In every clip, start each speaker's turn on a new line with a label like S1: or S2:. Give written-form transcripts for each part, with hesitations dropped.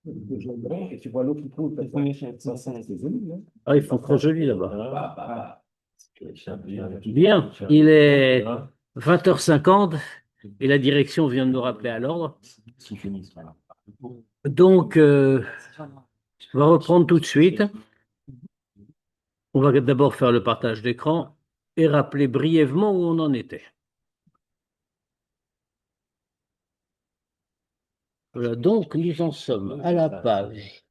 S1: Et tu vois l'eau qui coule. Ça, c'est joli, hein.
S2: Ah, ils font très joli là-bas. Bien, il est 20h50 et la direction vient de nous rappeler à l'ordre. Donc, on va reprendre tout de suite. On va d'abord faire le partage d'écran et rappeler brièvement où on en était. Voilà, donc nous en sommes à la page.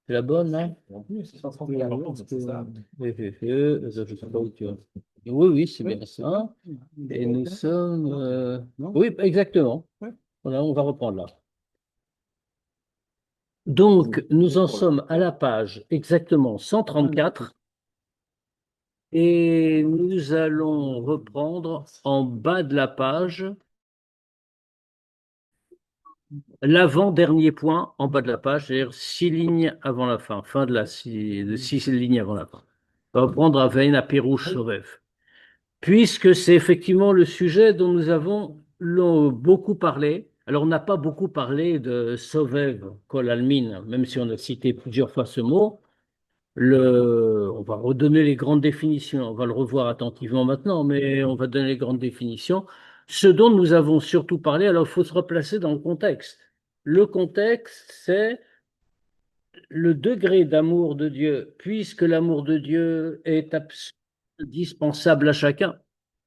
S2: C'est la bonne, hein?
S1: Oui, c'est 131, c'est ça.
S2: Je sais pas où tu es. Oui, oui, c'est bien ça. Et nous sommes. Oui, exactement. Voilà, on va reprendre là. Donc, nous en sommes à la page exactement 134 et nous allons reprendre en bas de la page l'avant-dernier point en bas de la page, c'est-à-dire 6 lignes avant la fin, fin de 6 lignes avant la fin. On va reprendre à Veine à Pérouche Sorev. Puisque c'est effectivement le sujet dont nous avons beaucoup parlé. Alors, on n'a pas beaucoup parlé de Sovev Kol Almin, même si on a cité plusieurs fois ce mot. On va redonner les grandes définitions, on va le revoir attentivement maintenant, mais on va donner les grandes définitions. Ce dont nous avons surtout parlé, alors il faut se replacer dans le contexte. Le contexte, c'est le degré d'amour de Dieu, puisque l'amour de Dieu est indispensable à chacun.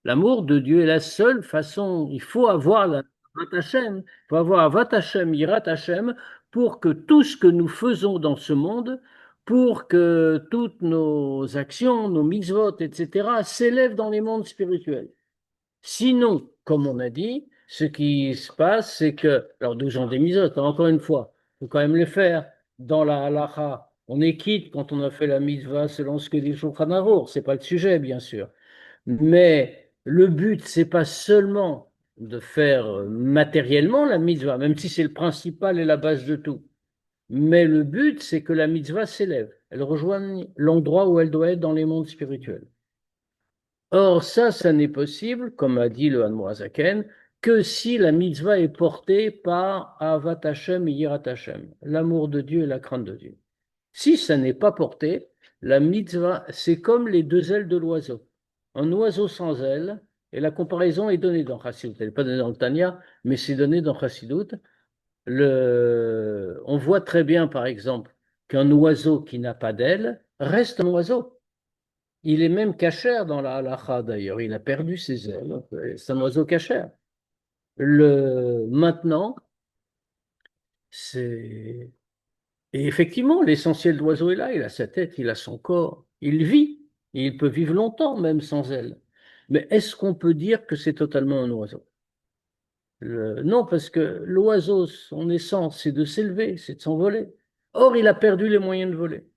S2: L'amour de Dieu est la seule façon, il faut avoir la Avat Hashem, il faut avoir Avat Hashem, Yirat Hashem, pour que tout ce que nous faisons dans ce monde, pour que toutes nos actions, nos mitzvot, etc., s'élèvent dans les mondes spirituels. Sinon, comme on a dit, ce qui se passe, c'est que, alors 12 ans des mitzvot, encore une fois, il faut quand même les faire. Dans la halacha, on est quitte quand on a fait la mitzvah selon ce que dit le Shulchan Aruch, c'est pas le sujet, bien sûr. Mais le but, c'est pas seulement de faire matériellement la mitzvah, même si c'est le principal et la base de tout. Mais le but, c'est que la mitzvah s'élève. Elle rejoigne l'endroit où elle doit être dans les mondes spirituels. Or, ça n'est possible, comme a dit le Hanmoazaken, que si la mitzvah est portée par Avat Hashem et Yirat Hashem, l'amour de Dieu et la crainte de Dieu. Si ça n'est pas porté, la mitzvah, c'est comme les deux ailes de l'oiseau. Un oiseau sans ailes, et la comparaison est donnée dans Chassidut. Elle n'est pas donnée dans le Tanya, mais c'est donné dans Chassidut. On voit très bien, par exemple, qu'un oiseau qui n'a pas d'ailes reste un oiseau. Il est même cachère dans la halacha d'ailleurs. Il a perdu ses ailes. C'est un oiseau cachère. Maintenant, c'est. Et effectivement, l'essentiel de l'oiseau est là. Il a sa tête, il a son corps. Il vit. Et il peut vivre longtemps, même sans ailes. Mais est-ce qu'on peut dire que c'est totalement un oiseau? Non, parce que l'oiseau, son essence, c'est de s'élever, c'est de s'envoler. Or, il a perdu les moyens de voler.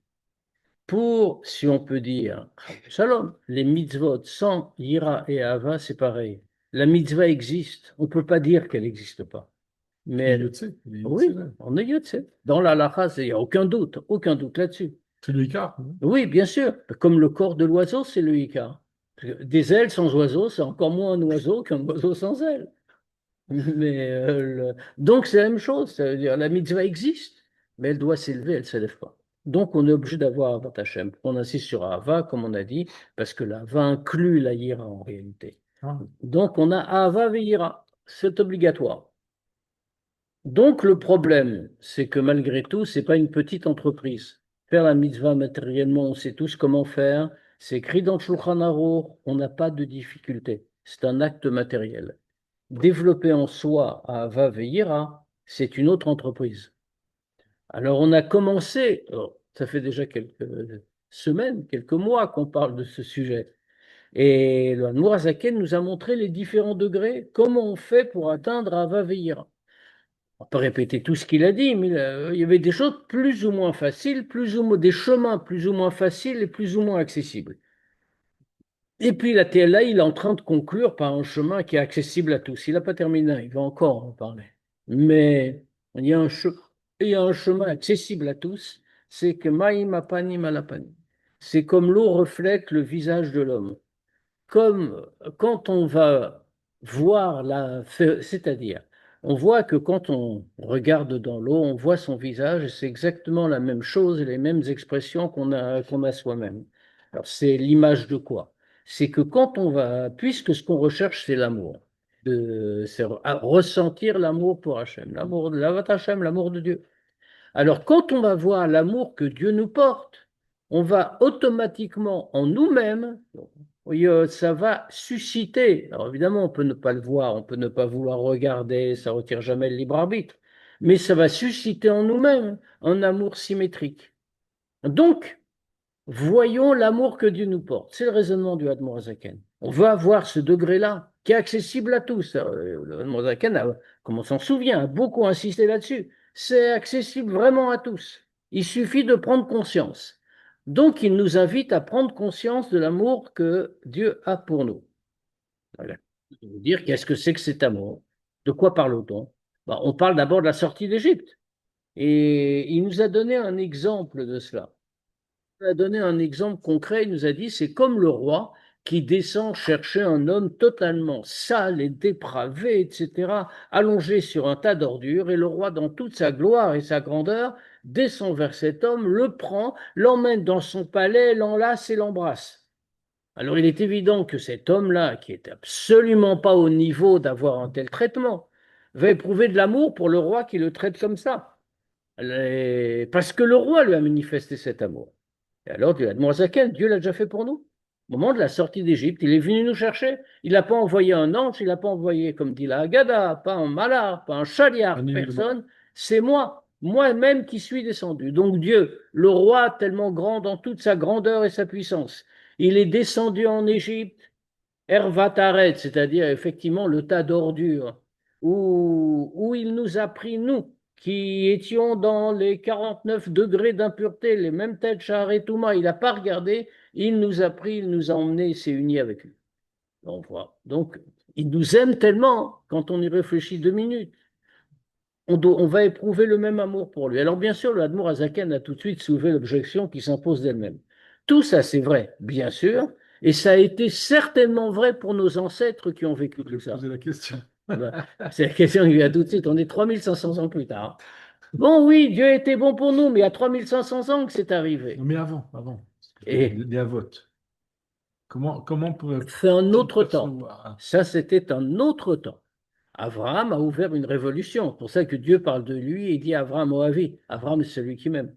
S2: Pour, si on peut dire, Shalom, les mitzvot sans Yira et Ava, c'est pareil. La mitzvah existe. On ne peut pas dire qu'elle n'existe pas. Mais oui, on est Yotze. Dans la halakha, il n'y a aucun doute là-dessus.
S1: C'est le Icar.
S2: Oui, bien sûr. Comme le corps de l'oiseau, c'est le Ika. Des ailes sans oiseau, c'est encore moins un oiseau qu'un oiseau sans ailes. Mais donc c'est la même chose, ça veut dire la mitzvah existe, mais elle doit s'élever, elle ne s'élève pas. Donc on est obligé d'avoir Avat Hashem. On insiste sur Ava, comme on a dit, parce que l'Ava inclut la Yira en réalité.
S1: Ah.
S2: Donc on a Ava et Yira, c'est obligatoire. Donc le problème, c'est que malgré tout, c'est pas une petite entreprise. Faire la mitzvah matériellement, on sait tous comment faire. C'est écrit dans le Shulchan Aruch, on n'a pas de difficulté. C'est un acte matériel. Développer en soi à Ava Veira, c'est une autre entreprise. Alors on a commencé, ça fait déjà quelques semaines, quelques mois qu'on parle de ce sujet. Et le Mourazaken nous a montré les différents degrés, comment on fait pour atteindre Ava Veira. On peut répéter tout ce qu'il a dit, mais il y avait des choses plus ou moins faciles, des chemins plus ou moins faciles et plus ou moins accessibles. Et puis la TLA, il est en train de conclure par un chemin qui est accessible à tous. Il n'a pas terminé, il va encore en parler. Mais il y a il y a un chemin accessible à tous, c'est que Maïm Apani Malapani. C'est comme l'eau reflète le visage de l'homme. Comme quand on va voir c'est-à-dire, on voit que quand on regarde dans l'eau, on voit son visage et c'est exactement la même chose et les mêmes expressions qu'on a soi-même. Alors, c'est l'image de quoi? C'est que quand on va, puisque ce qu'on recherche, c'est l'amour, c'est ressentir l'amour pour Hachem, l'amour de l'Avat Hachem, l'amour de Dieu. Alors, quand on va voir l'amour que Dieu nous porte, on va automatiquement en nous-mêmes, oui, ça va susciter. Alors, évidemment, on peut ne pas le voir, on peut ne pas vouloir regarder, ça retire jamais le libre arbitre, mais ça va susciter en nous-mêmes un amour symétrique. Donc, voyons l'amour que Dieu nous porte. C'est le raisonnement du Admor Azaken. On veut avoir ce degré-là, qui est accessible à tous. Le Admor Azaken, comme on s'en souvient, a beaucoup insisté là-dessus. C'est accessible vraiment à tous. Il suffit de prendre conscience. Donc, il nous invite à prendre conscience de l'amour que Dieu a pour nous. Voilà. Je veux dire, qu'est-ce que c'est que cet amour? De quoi parle-t-on? Ben, on parle d'abord de la sortie d'Égypte. Et il nous a donné un exemple de cela. Il nous a donné un exemple concret. Il nous a dit, c'est comme le roi qui descend chercher un homme totalement sale et dépravé, etc., allongé sur un tas d'ordures, et le roi, dans toute sa gloire et sa grandeur, descend vers cet homme, le prend, l'emmène dans son palais, l'enlace et l'embrasse. Alors il est évident que cet homme-là, qui est absolument pas au niveau d'avoir un tel traitement, va éprouver de l'amour pour le roi qui le traite comme ça. Parce que le roi lui a manifesté cet amour. Et alors, Dieu Dieu l'a déjà fait pour nous. Au moment de la sortie d'Égypte, il est venu nous chercher. Il n'a pas envoyé un ange, il n'a pas envoyé, comme dit la Haggadah, pas un malard, pas un chaliard, personne. C'est moi-même qui suis descendu. Donc Dieu, le roi tellement grand dans toute sa grandeur et sa puissance, il est descendu en Égypte, Hervataret, c'est-à-dire effectivement le tas d'ordures, où il nous a pris, nous, qui étions dans les 49 degrés d'impureté, les mêmes têtes, char et Touma, il n'a pas regardé, il nous a pris, il nous a emmenés, il s'est uni avec lui. On voit. Donc, il nous aime tellement, quand on y réfléchit 2 minutes, on va éprouver le même amour pour lui. Alors, bien sûr, le Admour Azaken a tout de suite soulevé l'objection qui s'impose d'elle-même. Tout ça, c'est vrai, bien sûr, et ça a été certainement vrai pour nos ancêtres qui ont vécu tout ça.
S3: Poser la question.
S2: C'est la question qui vient tout de suite. On est 3500 ans plus tard. Bon, oui, Dieu était bon pour nous, mais il y a 3500 ans que c'est arrivé.
S3: Non, mais avant.
S2: Et
S3: Les avotes. Comment peut
S2: c'est un autre temps.
S3: percevoir
S2: Ça, c'était un autre temps. Abraham a ouvert une révolution. C'est pour ça que Dieu parle de lui et dit Abraham Moavi. Abraham, c'est celui qui m'aime.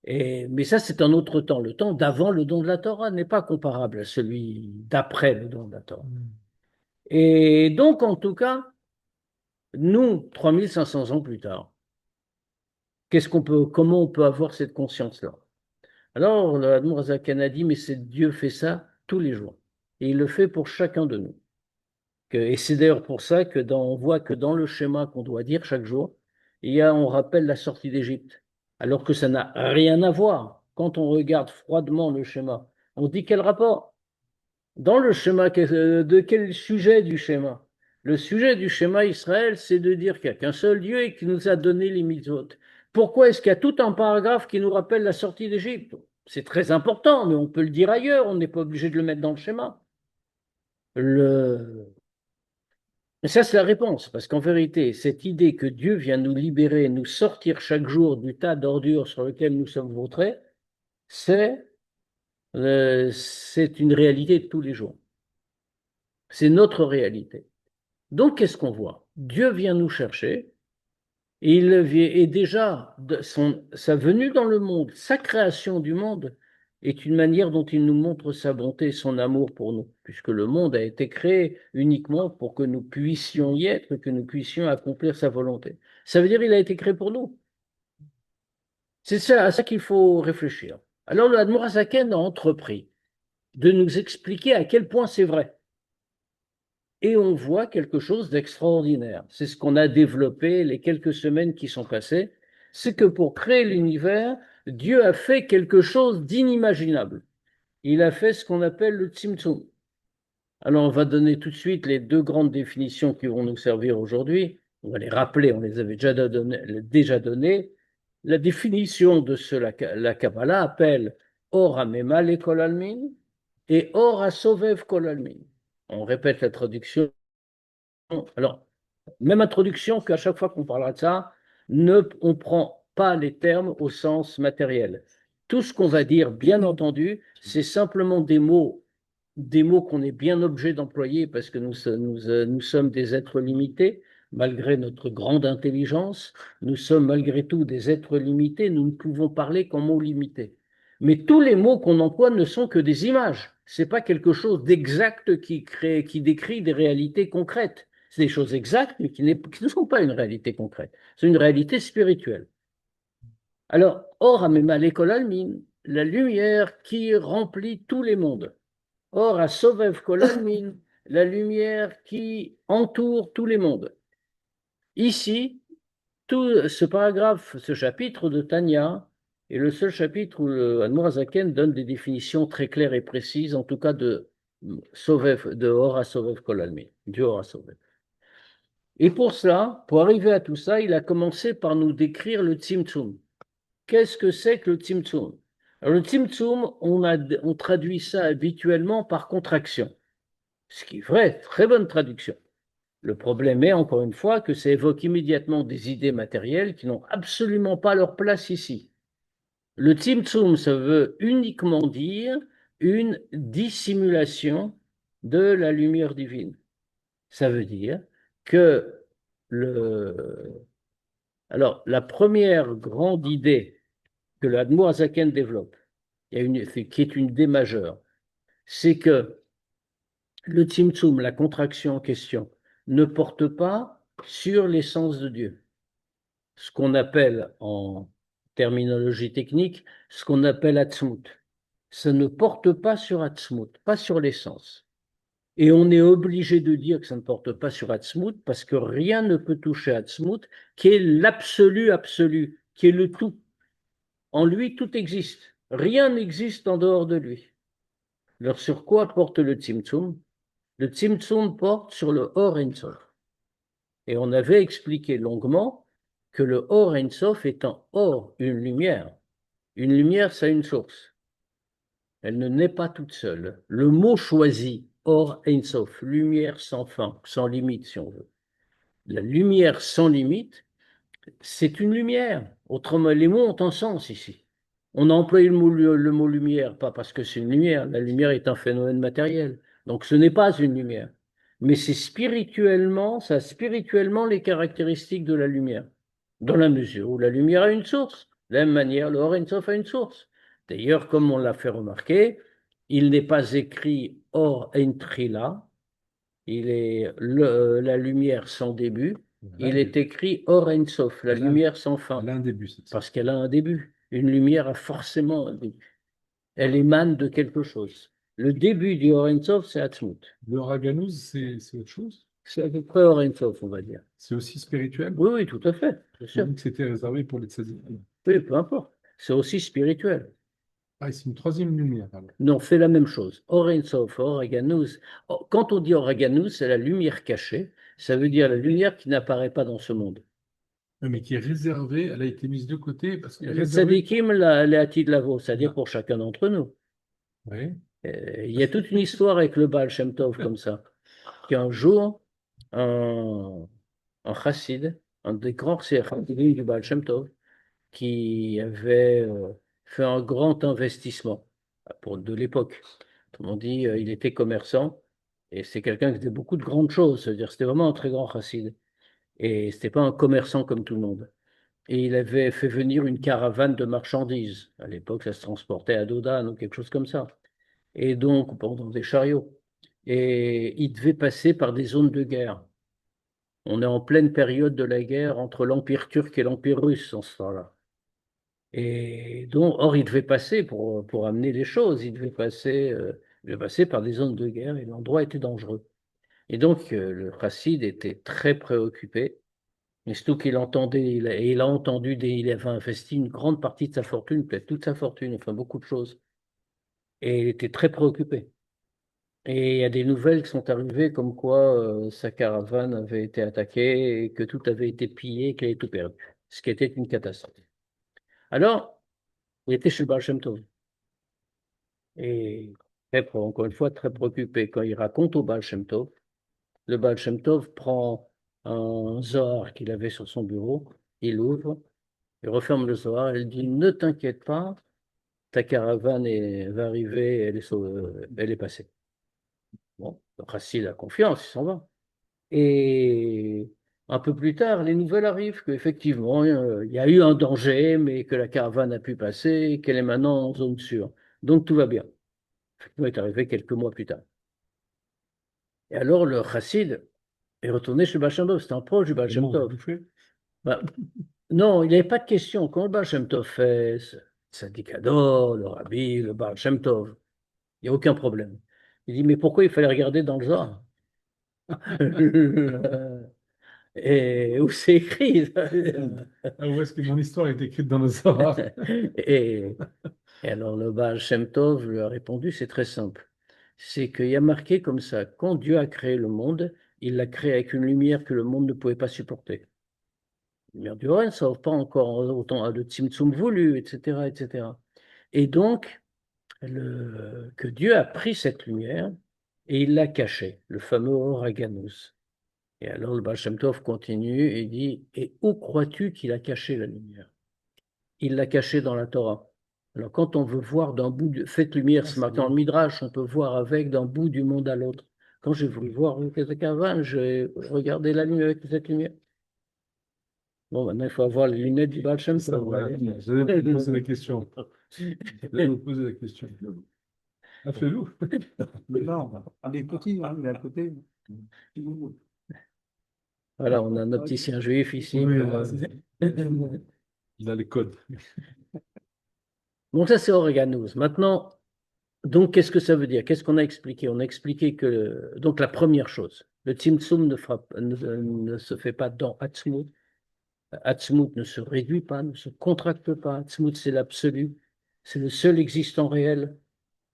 S2: Mais ça, c'est un autre temps. Le temps d'avant le don de la Torah n'est pas comparable à celui d'après le don de la Torah. Et donc, en tout cas, nous, 3500 ans plus tard, comment on peut avoir cette conscience-là? Alors, l'Admour Zakan a dit, mais Dieu fait ça tous les jours. Et il le fait pour chacun de nous. Et c'est d'ailleurs pour ça que on voit que dans le schéma qu'on doit dire chaque jour, on rappelle la sortie d'Égypte. Alors que ça n'a rien à voir. Quand on regarde froidement le schéma, on se dit quel rapport? Dans le schéma, de quel sujet du schéma? Le sujet du schéma Israël, c'est de dire qu'il n'y a qu'un seul Dieu et qu'il nous a donné les mitzvot. Pourquoi est-ce qu'il y a tout un paragraphe qui nous rappelle la sortie d'Égypte? C'est très important, mais on peut le dire ailleurs, on n'est pas obligé de le mettre dans le schéma. Mais ça, c'est la réponse, parce qu'en vérité, cette idée que Dieu vient nous libérer, nous sortir chaque jour du tas d'ordures sur lequel nous sommes vautrés, c'est une réalité de tous les jours. C'est notre réalité. Donc, qu'est-ce qu'on voit? Dieu vient nous chercher, et déjà, sa venue dans le monde, sa création du monde, est une manière dont il nous montre sa bonté et son amour pour nous, puisque le monde a été créé uniquement pour que nous puissions y être, que nous puissions accomplir sa volonté. Ça veut dire qu'il a été créé pour nous. C'est ça, à ça qu'il faut réfléchir. Alors, le Admor Hazaken a entrepris de nous expliquer à quel point c'est vrai. Et on voit quelque chose d'extraordinaire. C'est ce qu'on a développé les quelques semaines qui sont passées. C'est que pour créer l'univers, Dieu a fait quelque chose d'inimaginable. Il a fait ce qu'on appelle le Tzimtzum. Alors, on va donner tout de suite les deux grandes définitions qui vont nous servir aujourd'hui. On va les rappeler, on les avait déjà données. La définition de ce, la Kabbalah appelle Or HaMemal et Kol Almin et Or HaSovev Kol Almin. On répète la traduction. Alors, Même introduction qu'à chaque fois qu'on parlera de ça, on ne prend pas les termes au sens matériel. Tout ce qu'on va dire, bien entendu, c'est simplement des mots qu'on est bien obligé d'employer parce que nous sommes des êtres limités, malgré notre grande intelligence. Nous sommes malgré tout des êtres limités, nous ne pouvons parler qu'en mots limités. Mais tous les mots qu'on emploie ne sont que des images. Ce n'est pas quelque chose d'exact qui décrit des réalités concrètes. C'est des choses exactes, mais qui ne sont pas une réalité concrète. C'est une réalité spirituelle. Alors, Or Hamema l'école almine, la lumière qui remplit tous les mondes. Or à Sovev Kol Almin, la lumière qui entoure tous les mondes. Ici, tout ce paragraphe, ce chapitre de Tanya est le seul chapitre où le Admor Hazaken donne des définitions très claires et précises, en tout cas de Sovev, de Or à Sovev Kol Almin, du Or à Sovev. Et pour cela, pour arriver à tout ça, il a commencé par nous décrire le Tzimtzum. Qu'est-ce que c'est que le Tzimtzum? Alors, le Tzimtzum, on traduit ça habituellement par contraction, ce qui est vrai, très bonne traduction. Le problème est, encore une fois, que ça évoque immédiatement des idées matérielles qui n'ont absolument pas leur place ici. Le Tzimtzum, ça veut uniquement dire une dissimulation de la lumière divine. Ça veut dire que alors, la première grande idée que le Admor Hazaken développe, qui est une idée majeure, c'est que le Tzimtzum, la contraction en question, ne porte pas sur l'essence de Dieu. Ce qu'on appelle en terminologie technique, ce qu'on appelle Atzmut. Ça ne porte pas sur Atzmut, pas sur l'essence. Et on est obligé de dire que ça ne porte pas sur Atzmut parce que rien ne peut toucher Atzmut, qui est l'absolu absolu, qui est le tout. En lui, tout existe. Rien n'existe en dehors de lui. Alors, sur quoi porte le Tzimtzum? Le Tzimtzum porte sur le Or Ein Sof. Et on avait expliqué longuement que le Or Ein Sof est un Or, une lumière. Une lumière, ça a une source. Elle ne naît pas toute seule. Le mot choisi, Or Ein Sof, lumière sans fin, sans limite, si on veut. La lumière sans limite, c'est une lumière. Autrement, les mots ont un sens ici. On a employé le mot lumière, pas parce que c'est une lumière. La lumière est un phénomène matériel. Donc ce n'est pas une lumière. Mais c'est spirituellement, ça a spirituellement les caractéristiques de la lumière. Dans la mesure où la lumière a une source. De la même manière, le Or Ein Sof a une source. D'ailleurs, comme on l'a fait remarquer, il n'est pas écrit Or Ein Trila, il est la lumière sans début. Il est écrit Or Ein Sof, la lumière sans fin.
S3: Elle a un début,
S2: Parce qu'elle a un début. Une lumière a forcément un début. Elle émane de quelque chose. Le début du Or Ein Sof, c'est Atzmut.
S3: Le Raganouz, c'est autre chose?
S2: C'est à peu près Or Ein Sof, on va dire.
S3: C'est aussi spirituel?
S2: Oui, oui, tout à fait. Bien
S3: J'ai
S2: sûr.
S3: dit que c'était réservé pour les tzaddikim.
S2: Oui, peu importe. C'est aussi spirituel.
S3: Ah, c'est une troisième lumière, alors.
S2: Non, fait la même chose. Or Ein Sof, Or Haganuz. Quand on dit Or Haganuz, c'est la lumière cachée. Ça veut dire la lumière qui n'apparaît pas dans ce monde.
S3: Oui, mais qui est réservée, elle a été mise de côté parce qu'elle est
S2: Le
S3: réservée.
S2: tzadikim, les Hatid Lavo, c'est-à-dire pour chacun d'entre nous.
S3: Oui.
S2: Il y a toute une histoire avec le Baal Shem Tov comme ça. Qu'un jour, un, un chassid, un des grands chassidim du Baal Shem Tov, qui avait fait un grand investissement de l'époque. Autrement dit, il était commerçant et c'est quelqu'un qui faisait beaucoup de grandes choses. C'est-à-dire, c'était vraiment un très grand chassid. Et c'était pas un commerçant comme tout le monde. Et il avait fait venir une caravane de marchandises. À l'époque, ça se transportait à dos d'âne ou quelque chose comme ça. Et donc, pendant des chariots. Et il devait passer par des zones de guerre. On est en pleine période de la guerre entre l'Empire turc et l'Empire russe en ce temps-là. Et donc, or, il devait passer pour amener les choses, il devait passer par des zones de guerre et l'endroit était dangereux. Et donc, le chassid était très préoccupé. Et surtout qu'il entendait, il a entendu, il avait investi une grande partie de sa fortune, peut-être toute sa fortune, enfin beaucoup de choses. Et il était très préoccupé. Et il y a des nouvelles qui sont arrivées comme quoi sa caravane avait été attaquée et que tout avait été pillé, qu'il avait tout perdu. Ce qui était une catastrophe. Alors, il était chez le Baal Shem Tov. Et encore une fois, très préoccupé. Quand il raconte au Baal Shem Tov, le Baal Shem Tov prend un Zohar qu'il avait sur son bureau. Il ouvre, il referme le Zohar, il dit, ne t'inquiète pas, ta caravane va arriver, elle est passée. Bon, le Chassid a confiance, il s'en va. Et un peu plus tard, les nouvelles arrivent qu'effectivement, il y a eu un danger, mais que la caravane a pu passer, et qu'elle est maintenant en zone sûre. Donc tout va bien. Effectivement, est arrivé quelques mois plus tard. Et alors, le Chassid est retourné chez Baal Shem Tov. C'était un proche du Baal
S3: Le
S2: Shem
S3: mot
S2: Tov.
S3: bouffé.
S2: Bah, non, il n'y avait pas de question. Quand le Baal Shem Tov fait Tzaddik-Ador, le Rabbi, le Baal Shem Tov, il n'y a aucun problème. Il dit, mais pourquoi il fallait regarder dans le Zohar? Et où c'est écrit?
S3: Ah, où est-ce que mon histoire est écrite dans le Zohar?
S2: Et, et alors le Baal Shem Tov lui a répondu, c'est très simple. C'est qu'il y a marqué comme ça, quand Dieu a créé le monde, il l'a créé avec une lumière que le monde ne pouvait pas supporter. La lumière du Orient, ça n'offre pas encore autant de Tzimtzum voulu, etc., etc. Et donc, que Dieu a pris cette lumière et il l'a cachée, le fameux Or Haganus. Et alors le Baal Shem Tov continue et dit, et où crois-tu qu'il a caché la lumière? Il l'a cachée dans la Torah. Alors quand on veut voir d'un bout de cette lumière, c'est marqué dans le Midrash, on peut voir avec d'un bout du monde à l'autre. Quand j'ai voulu voir le caravane, j'ai regardé la lumière avec cette lumière. Bon, maintenant il faut avoir les lunettes du Baal Shem
S3: Ça,
S2: Tov.
S3: voilà.
S2: Vous
S3: Vous allez me poser la
S2: voyez.
S3: question. Vous allez me poser la question. Ah, fais-le.
S1: Mais non, on est petit, hein, il est à côté.
S2: Voilà, on a un opticien juif ici.
S3: Oui, il a les codes.
S2: Donc ça c'est Oreganous. Maintenant, donc qu'est-ce que ça veut dire? Qu'est-ce qu'on a expliqué? On a expliqué que, donc la première chose, le Tzimtzum ne se fait pas dans Atzmut. Atzmut ne se réduit pas, ne se contracte pas. Atzmut, c'est l'absolu. C'est le seul existant réel.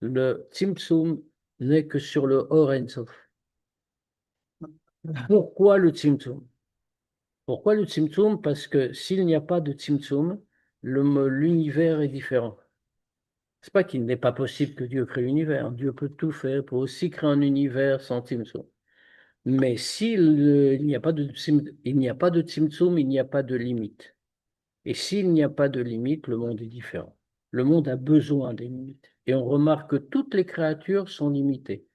S2: Le Tzimtzum n'est que sur le Or Ein Sof. Pourquoi le Tzimtzum? Pourquoi le Tzimtzum? Parce que s'il n'y a pas de Tzimtzum, l'univers est différent. C'est pas qu'il n'est pas possible que Dieu crée l'univers. Dieu peut tout faire pour aussi créer un univers sans Tzimtzum. Mais s'il n'y a pas de il n'y a pas de Tzimtzum, il n'y a pas de limite. Et s'il n'y a pas de limite, le monde est différent. Le monde a besoin des limites. Et on remarque que toutes les créatures sont limitées.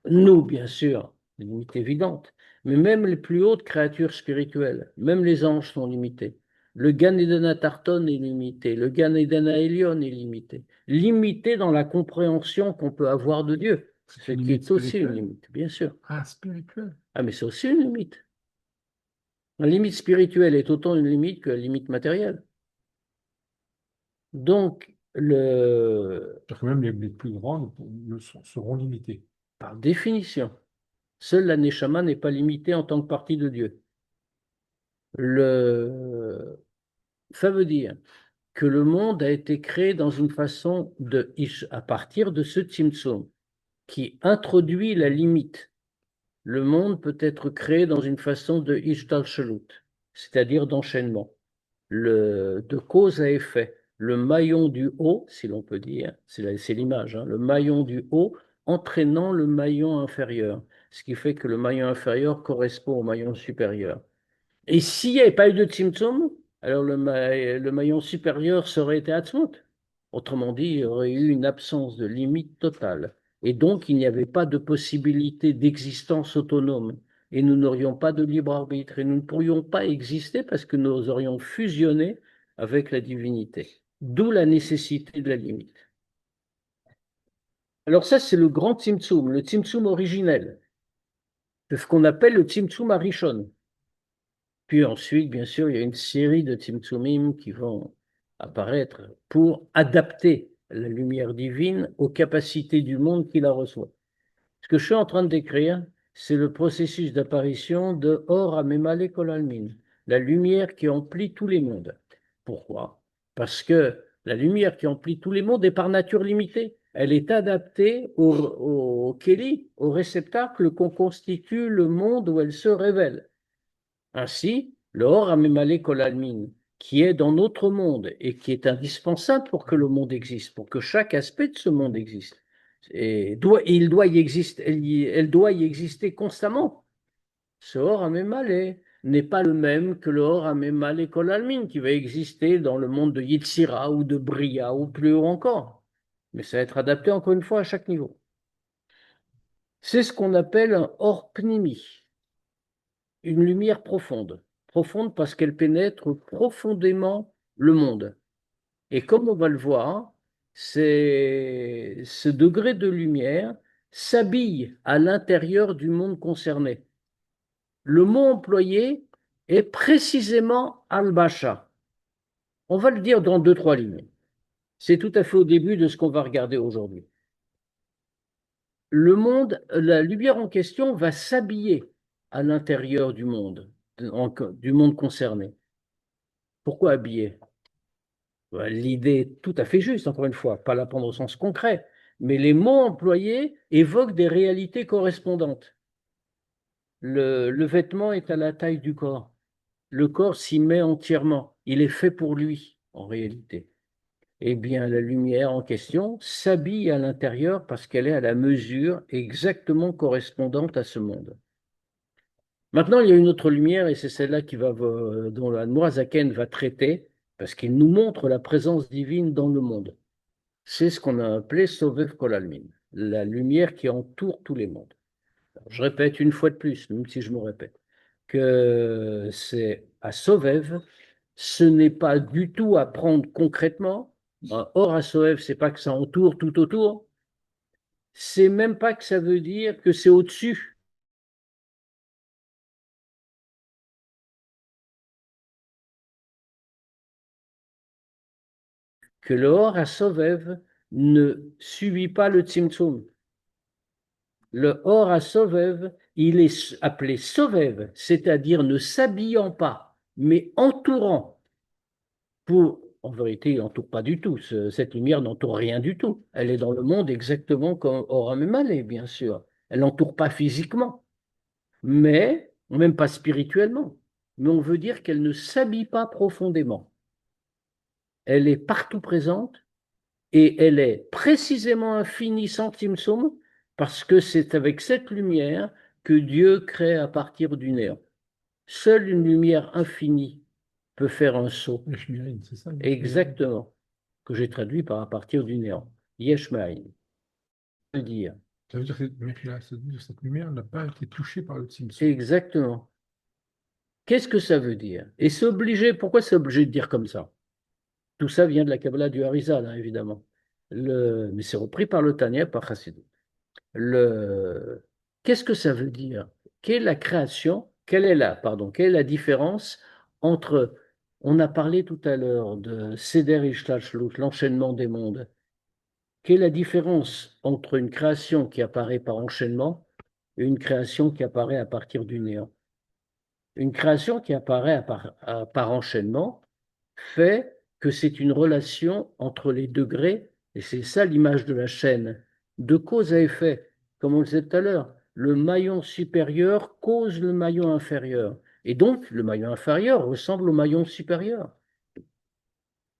S2: Nous, bien sûr, une limite évidente, mais même les plus hautes créatures spirituelles, même les anges sont limités. Le Gan Eden Atarton est limité, le Gan Eden Aelion est limité. Limité dans la compréhension qu'on peut avoir de Dieu, ce qui est aussi une limite, bien sûr.
S3: Ah, spirituel.
S2: Ah, mais c'est aussi une limite. La limite spirituelle est autant une limite que la limite matérielle. Donc,
S3: C'est-à-dire que même les plus grandes seront limitées.
S2: par définition, seule la Neshama n'est pas limitée en tant que partie de Dieu. Ça veut dire que le monde a été créé dans une façon à partir de ce Tzimtzum qui introduit la limite. Le monde peut être créé dans une façon de Ishtalshalut, c'est-à-dire d'enchaînement, de cause à effet. Le maillon du haut, si l'on peut dire, c'est l'image, hein, le maillon du haut entraînant le maillon inférieur, ce qui fait que le maillon inférieur correspond au maillon supérieur. Et s'il n'y avait pas eu de Tzimtzum, alors le maillon supérieur serait été Atzmut. Autrement dit, il y aurait eu une absence de limite totale. Et donc, il n'y avait pas de possibilité d'existence autonome. Et nous n'aurions pas de libre arbitre. Et nous ne pourrions pas exister parce que nous aurions fusionné avec la divinité. D'où la nécessité de la limite. Alors ça, c'est le grand Tzimtzum, le Tzimtzum originel. C'est ce qu'on appelle le Tzimtzum Arishon. Puis ensuite, bien sûr, il y a une série de Tzimtzumim qui vont apparaître pour adapter la lumière divine aux capacités du monde qui la reçoit. Ce que je suis en train de décrire, c'est le processus d'apparition de Or Amemale Kol Almin, la lumière qui emplit tous les mondes. Pourquoi? Parce que la lumière qui emplit tous les mondes est par nature limitée. Elle est adaptée au Keli, au réceptacle qu'on constitue le monde où elle se révèle. Ainsi, le Or Amemale Kol Almin, qui est dans notre monde et qui est indispensable pour que le monde existe, pour que chaque aspect de ce monde existe, et elle doit y exister constamment. Ce Or Amemale, n'est pas le même que le Or Hamemal et Kol Almin qui va exister dans le monde de Yitzhira ou de Bria ou plus haut encore. Mais ça va être adapté encore une fois à chaque niveau. C'est ce qu'on appelle un Or Pnimi, une lumière profonde. Profonde parce qu'elle pénètre profondément le monde. Et comme on va le voir, ce degré de lumière s'habille à l'intérieur du monde concerné. Le mot employé est précisément al-Basha. On va le dire dans deux, trois lignes. C'est tout à fait au début de ce qu'on va regarder aujourd'hui. Le monde, la lumière en question va s'habiller à l'intérieur du monde concerné. Pourquoi habiller? L'idée est tout à fait juste, encore une fois, pas la prendre au sens concret, mais les mots employés évoquent des réalités correspondantes. Le vêtement est à la taille du corps. Le corps s'y met entièrement. Il est fait pour lui, en réalité. Eh bien, la lumière en question s'habille à l'intérieur parce qu'elle est à la mesure exactement correspondante à ce monde. Maintenant, il y a une autre lumière, et c'est celle-là dont la Noazaken va traiter, parce qu'il nous montre la présence divine dans le monde. C'est ce qu'on a appelé Sovev Kolalmin, la lumière qui entoure tous les mondes. Alors, je répète une fois de plus, même si je me répète, que c'est à Sovev, ce n'est pas du tout à prendre concrètement. Or, à Sovev, c'est pas que ça entoure tout autour, c'est même pas que ça veut dire que c'est au-dessus. Que le Or à Sovev ne subit pas le Tzimtzum. Le Or à Sovev, il est appelé Sovev, c'est-à-dire ne s'habillant pas, mais entourant. En vérité, il n'entoure pas du tout. Cette lumière n'entoure rien du tout. Elle est dans le monde exactement comme Or Hamemalé, bien sûr. Elle n'entoure pas physiquement, mais même pas spirituellement. Mais on veut dire qu'elle ne s'habille pas profondément. Elle est partout présente. Et elle est précisément infinie centimsum parce que c'est avec cette lumière que Dieu crée à partir du néant. Seule une lumière infinie peut faire un saut.
S3: Yeshmirine, c'est ça?
S2: Exactement. Que j'ai traduit par à partir du néant. Yeshmaïn. Dire.
S3: Ça veut dire que cette lumière n'a pas été touchée par le Tzimtzum.
S2: Exactement. Qu'est-ce que ça veut dire? Et c'est obligé, pourquoi c'est obligé de dire comme ça? Tout ça vient de la Kabbalah du Harizal, hein, évidemment. Mais c'est repris par le Tanya, par Chassidut. Qu'est-ce que ça veut dire? Quelle est la création? Quelle est la différence entre, on a parlé tout à l'heure de Seder Ishtalshlut, l'enchaînement des mondes. Quelle est la différence entre une création qui apparaît par enchaînement et une création qui apparaît à partir du néant? Une création qui apparaît par enchaînement fait que c'est une relation entre les degrés, et c'est ça l'image de la chaîne, de cause à effet. Comme on le disait tout à l'heure, le maillon supérieur cause le maillon inférieur. Et donc, le maillon inférieur ressemble au maillon supérieur.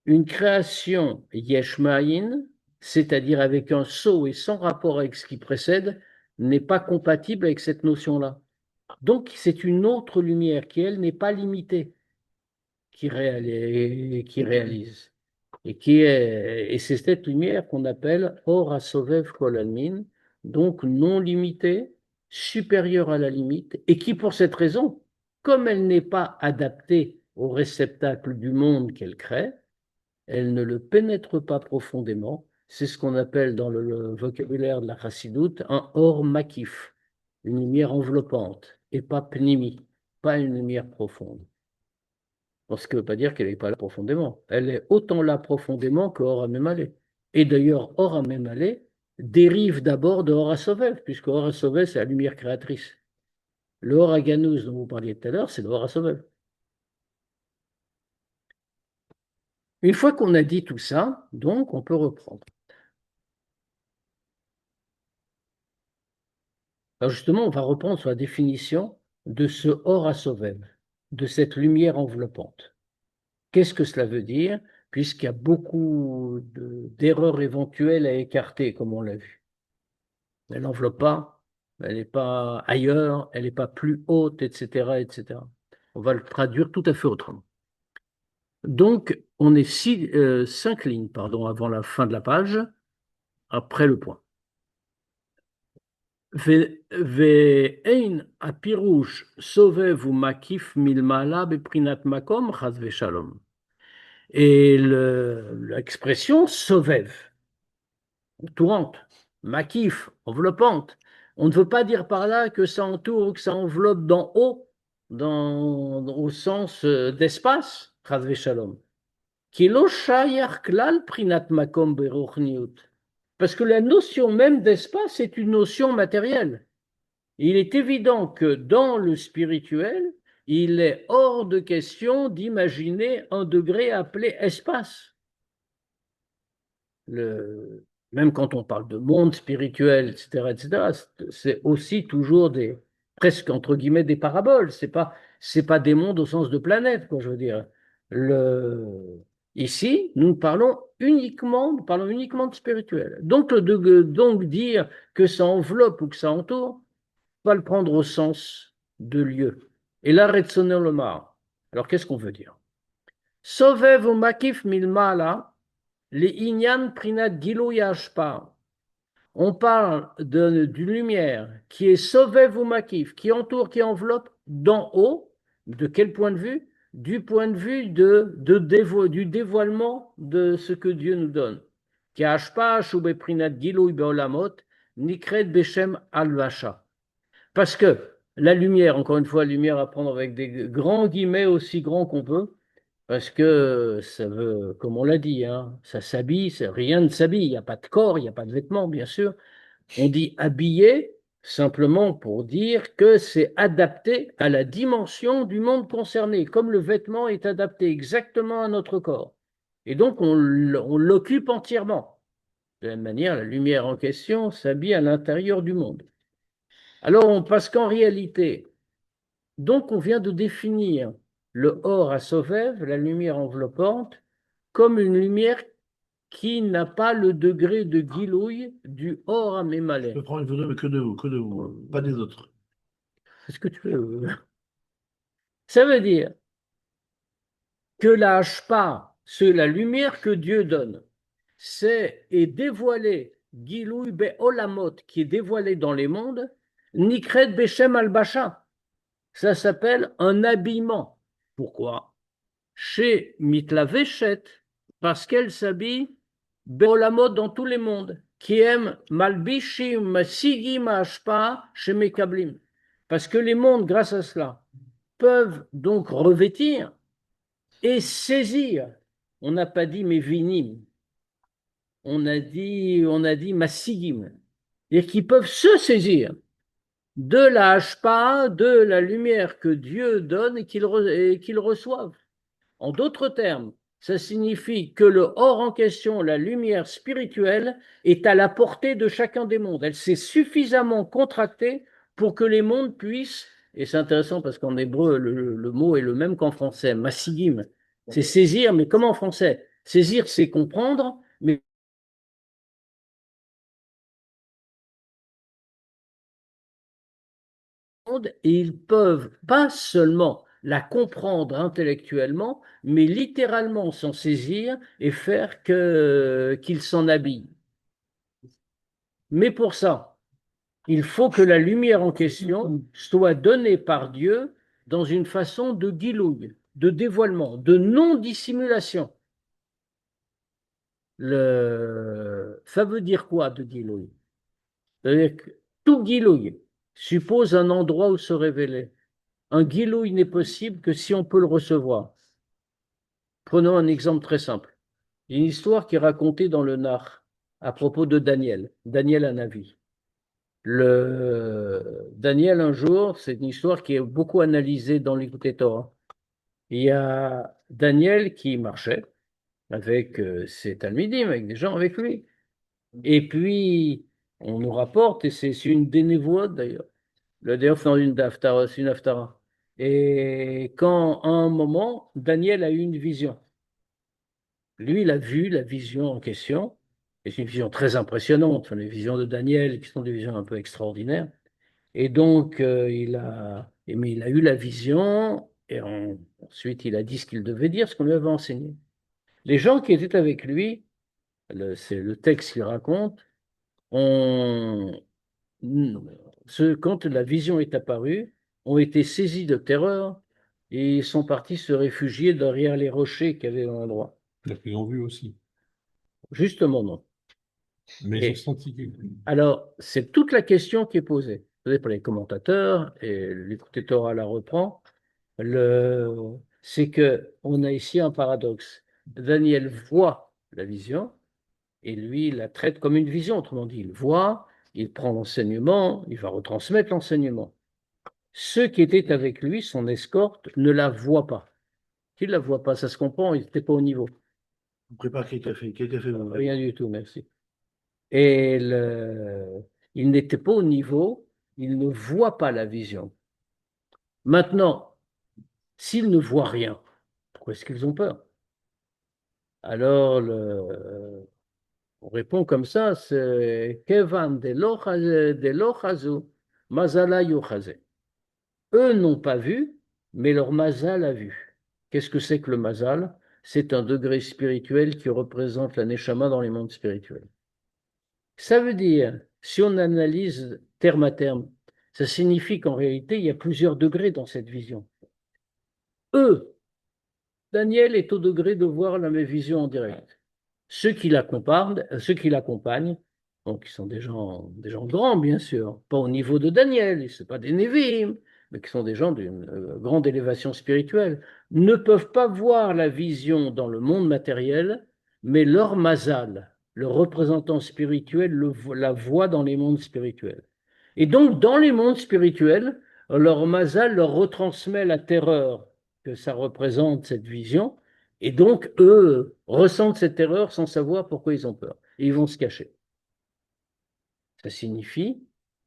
S2: Une création yeshmaïn, c'est-à-dire avec un saut et sans rapport avec ce qui précède, n'est pas compatible avec cette notion-là. Donc, c'est une autre lumière qui, elle, n'est pas limitée, qui réalise. Et c'est cette lumière qu'on appelle Or Hasovev Kol Almin, donc non limitée, supérieure à la limite, et qui, pour cette raison, comme elle n'est pas adaptée au réceptacle du monde qu'elle crée, elle ne le pénètre pas profondément. C'est ce qu'on appelle dans le vocabulaire de la Chassidoute un Or Makif, une lumière enveloppante, et pas Pnimi, pas une lumière profonde. Ce qui ne veut pas dire qu'elle n'est pas là profondément. Elle est autant là profondément que Or Hamemalé. Et d'ailleurs, Or Hamemalé dérive d'abord de Or HaSovev, puisque Or HaSovev, c'est la lumière créatrice. Le Or HaGanuz dont vous parliez tout à l'heure, c'est le Or HaSovev. Une fois qu'on a dit tout ça, donc, on peut reprendre. Alors justement, on va reprendre sur la définition de ce Or HaSovev, de cette lumière enveloppante. Qu'est-ce que cela veut dire, puisqu'il y a beaucoup d'erreurs éventuelles à écarter, comme on l'a vu. Elle n'enveloppe pas, elle n'est pas ailleurs, elle n'est pas plus haute, etc., etc. On va le traduire tout à fait autrement. Donc, on est 5 lignes pardon, avant la fin de la page, après le point. ואין הפירוש סובב ומקיף מלמעלה בבחינת מקום, חס ושלום. Et l'expression sovev, entourante, makif, enveloppante. On ne veut pas dire par là que ça entoure ou que ça enveloppe d'en haut, au sens d'espace, chas v'shalom. Ki lo shayach klal prinat makom beruchniut. Parce que la notion même d'espace est une notion matérielle. Il est évident que dans le spirituel, il est hors de question d'imaginer un degré appelé espace. Même quand on parle de monde spirituel, etc., c'est aussi toujours presque entre guillemets des paraboles. C'est pas des mondes au sens de planète, quoi, je veux dire. Ici, nous parlons uniquement de spirituel. Donc dire que ça enveloppe ou que ça entoure, on va le prendre au sens de lieu. Et là, Retzoner Lomar. Alors, qu'est-ce qu'on veut dire? Sovev ou makif milmala, les inyan prinat gilo yashpa. On parle d'une lumière qui est sovev ou makif, qui entoure, qui enveloppe d'en haut. De quel point de vue? Du point de vue du dévoilement de ce que Dieu nous donne. Qui ashpa shube prinat gilo beolamot, nikret beshem alvasha. Parce que la lumière, encore une fois, la lumière à prendre avec des grands guillemets aussi grands qu'on peut, parce que ça veut, comme on l'a dit, hein, ça s'habille, rien ne s'habille, il n'y a pas de corps, il n'y a pas de vêtements, bien sûr. On dit habillé simplement pour dire que c'est adapté à la dimension du monde concerné, comme le vêtement est adapté exactement à notre corps. Et donc on l'occupe entièrement. De la même manière, la lumière en question s'habille à l'intérieur du monde. Alors, parce qu'en réalité, donc on vient de définir le or à Sovev, la lumière enveloppante, comme une lumière qui n'a pas le degré de guilouille du or à Mémalais.
S1: Je peux prendre une photo, mais que de vous, pas des autres.
S2: C'est ce que tu veux. Ça veut dire que la hashpa, la lumière que Dieu donne, est dévoilée, guilouille be'olamot, qui est dévoilée dans les mondes, nikret beshem al-basha. Ça s'appelle un habillement. Pourquoi? Chez Mitlaveshet, parce qu'elle s'habille Beolamot dans tous les mondes, qui aiment Malbishim, Sigim, Ashpa, chez Mekablim. Parce que les mondes, grâce à cela, peuvent donc revêtir et saisir. On n'a pas dit Mevinim, on a dit Masigim. Et qui peuvent se saisir de la hashpa, de la lumière que Dieu donne et qu'ils reçoivent. En d'autres termes, ça signifie que le hors en question, la lumière spirituelle, est à la portée de chacun des mondes. Elle s'est suffisamment contractée pour que les mondes puissent, et c'est intéressant parce qu'en hébreu, le mot est le même qu'en français, masigim, c'est saisir, mais comme en français? Saisir, c'est comprendre, mais et ils peuvent pas seulement la comprendre intellectuellement, mais littéralement s'en saisir et faire qu'ils s'en habillent. Mais pour ça, il faut que la lumière en question soit donnée par Dieu dans une façon de guilouille, de dévoilement, de non-dissimulation. Ça veut dire quoi de guilouille? C'est-à-dire que tout guilouille suppose un endroit où se révéler. Un guilouille n'est possible que si on peut le recevoir. Prenons un exemple très simple. Une histoire qui est racontée dans le Nar à propos de Daniel Hanavi. Daniel, un jour, c'est une histoire qui est beaucoup analysée dans l'Écoute Torah. Il y a Daniel qui marchait avec ses Talmidim, avec des gens avec lui. Et puis, on nous rapporte, et c'est une des névoides d'ailleurs. D'ailleurs, c'est une haftara, c'est une haftara. Et quand, à un moment, Daniel a eu une vision. Lui, il a vu la vision en question, et c'est une vision très impressionnante. Enfin, les visions de Daniel, qui sont des visions un peu extraordinaires. Et donc, mais il a eu la vision, Et ensuite, il a dit ce qu'il devait dire, ce qu'on lui avait enseigné. Les gens qui étaient avec lui, c'est le texte qu'il raconte, ont, quand la vision est apparue, ont été saisis de terreur et sont partis se réfugier derrière les rochers qu'il y avait dans l'endroit.
S3: Ils ont vu aussi.
S2: Justement, non.
S3: Mais ils
S2: Et
S3: ont senti que...
S2: alors, c'est toute la question qui est posée. Posée par les commentateurs, et l'écouté Torah la reprend. C'est qu'on a ici un paradoxe. Daniel voit la vision, et lui, il la traite comme une vision. Autrement dit, il voit, il prend l'enseignement, il va retransmettre l'enseignement. Ceux qui étaient avec lui, son escorte, ne la voient pas. Qui ne la voient pas, ça se comprend, ils n'étaient pas au niveau.
S1: Prépare quel café, mon gars.
S2: Rien du tout, merci. Et ils n'étaient pas au niveau, ils ne voient pas la vision. Maintenant, s'ils ne voient rien, pourquoi est-ce qu'ils ont peur? Alors, on répond comme ça, c'est Kevan de lochazu, mazala yuchaze. Eux n'ont pas vu, mais leur mazal a vu. Qu'est-ce que c'est que le mazal? C'est un degré spirituel qui représente la neshama dans les mondes spirituels. Ça veut dire, si on analyse terme à terme, ça signifie qu'en réalité, il y a plusieurs degrés dans cette vision. Eux, Daniel est au degré de voir la même vision en direct. Ceux qui l'accompagnent, donc qui sont des gens grands, bien sûr, pas au niveau de Daniel, ce pas des Névim, mais qui sont des gens d'une grande élévation spirituelle, ne peuvent pas voir la vision dans le monde matériel, mais leur mazal, le représentant spirituel, la voit dans les mondes spirituels. Et donc, dans les mondes spirituels, leur mazal leur retransmet la terreur que ça représente, cette vision, et donc, eux ressentent cette terreur sans savoir pourquoi ils ont peur. Et ils vont se cacher. Ça signifie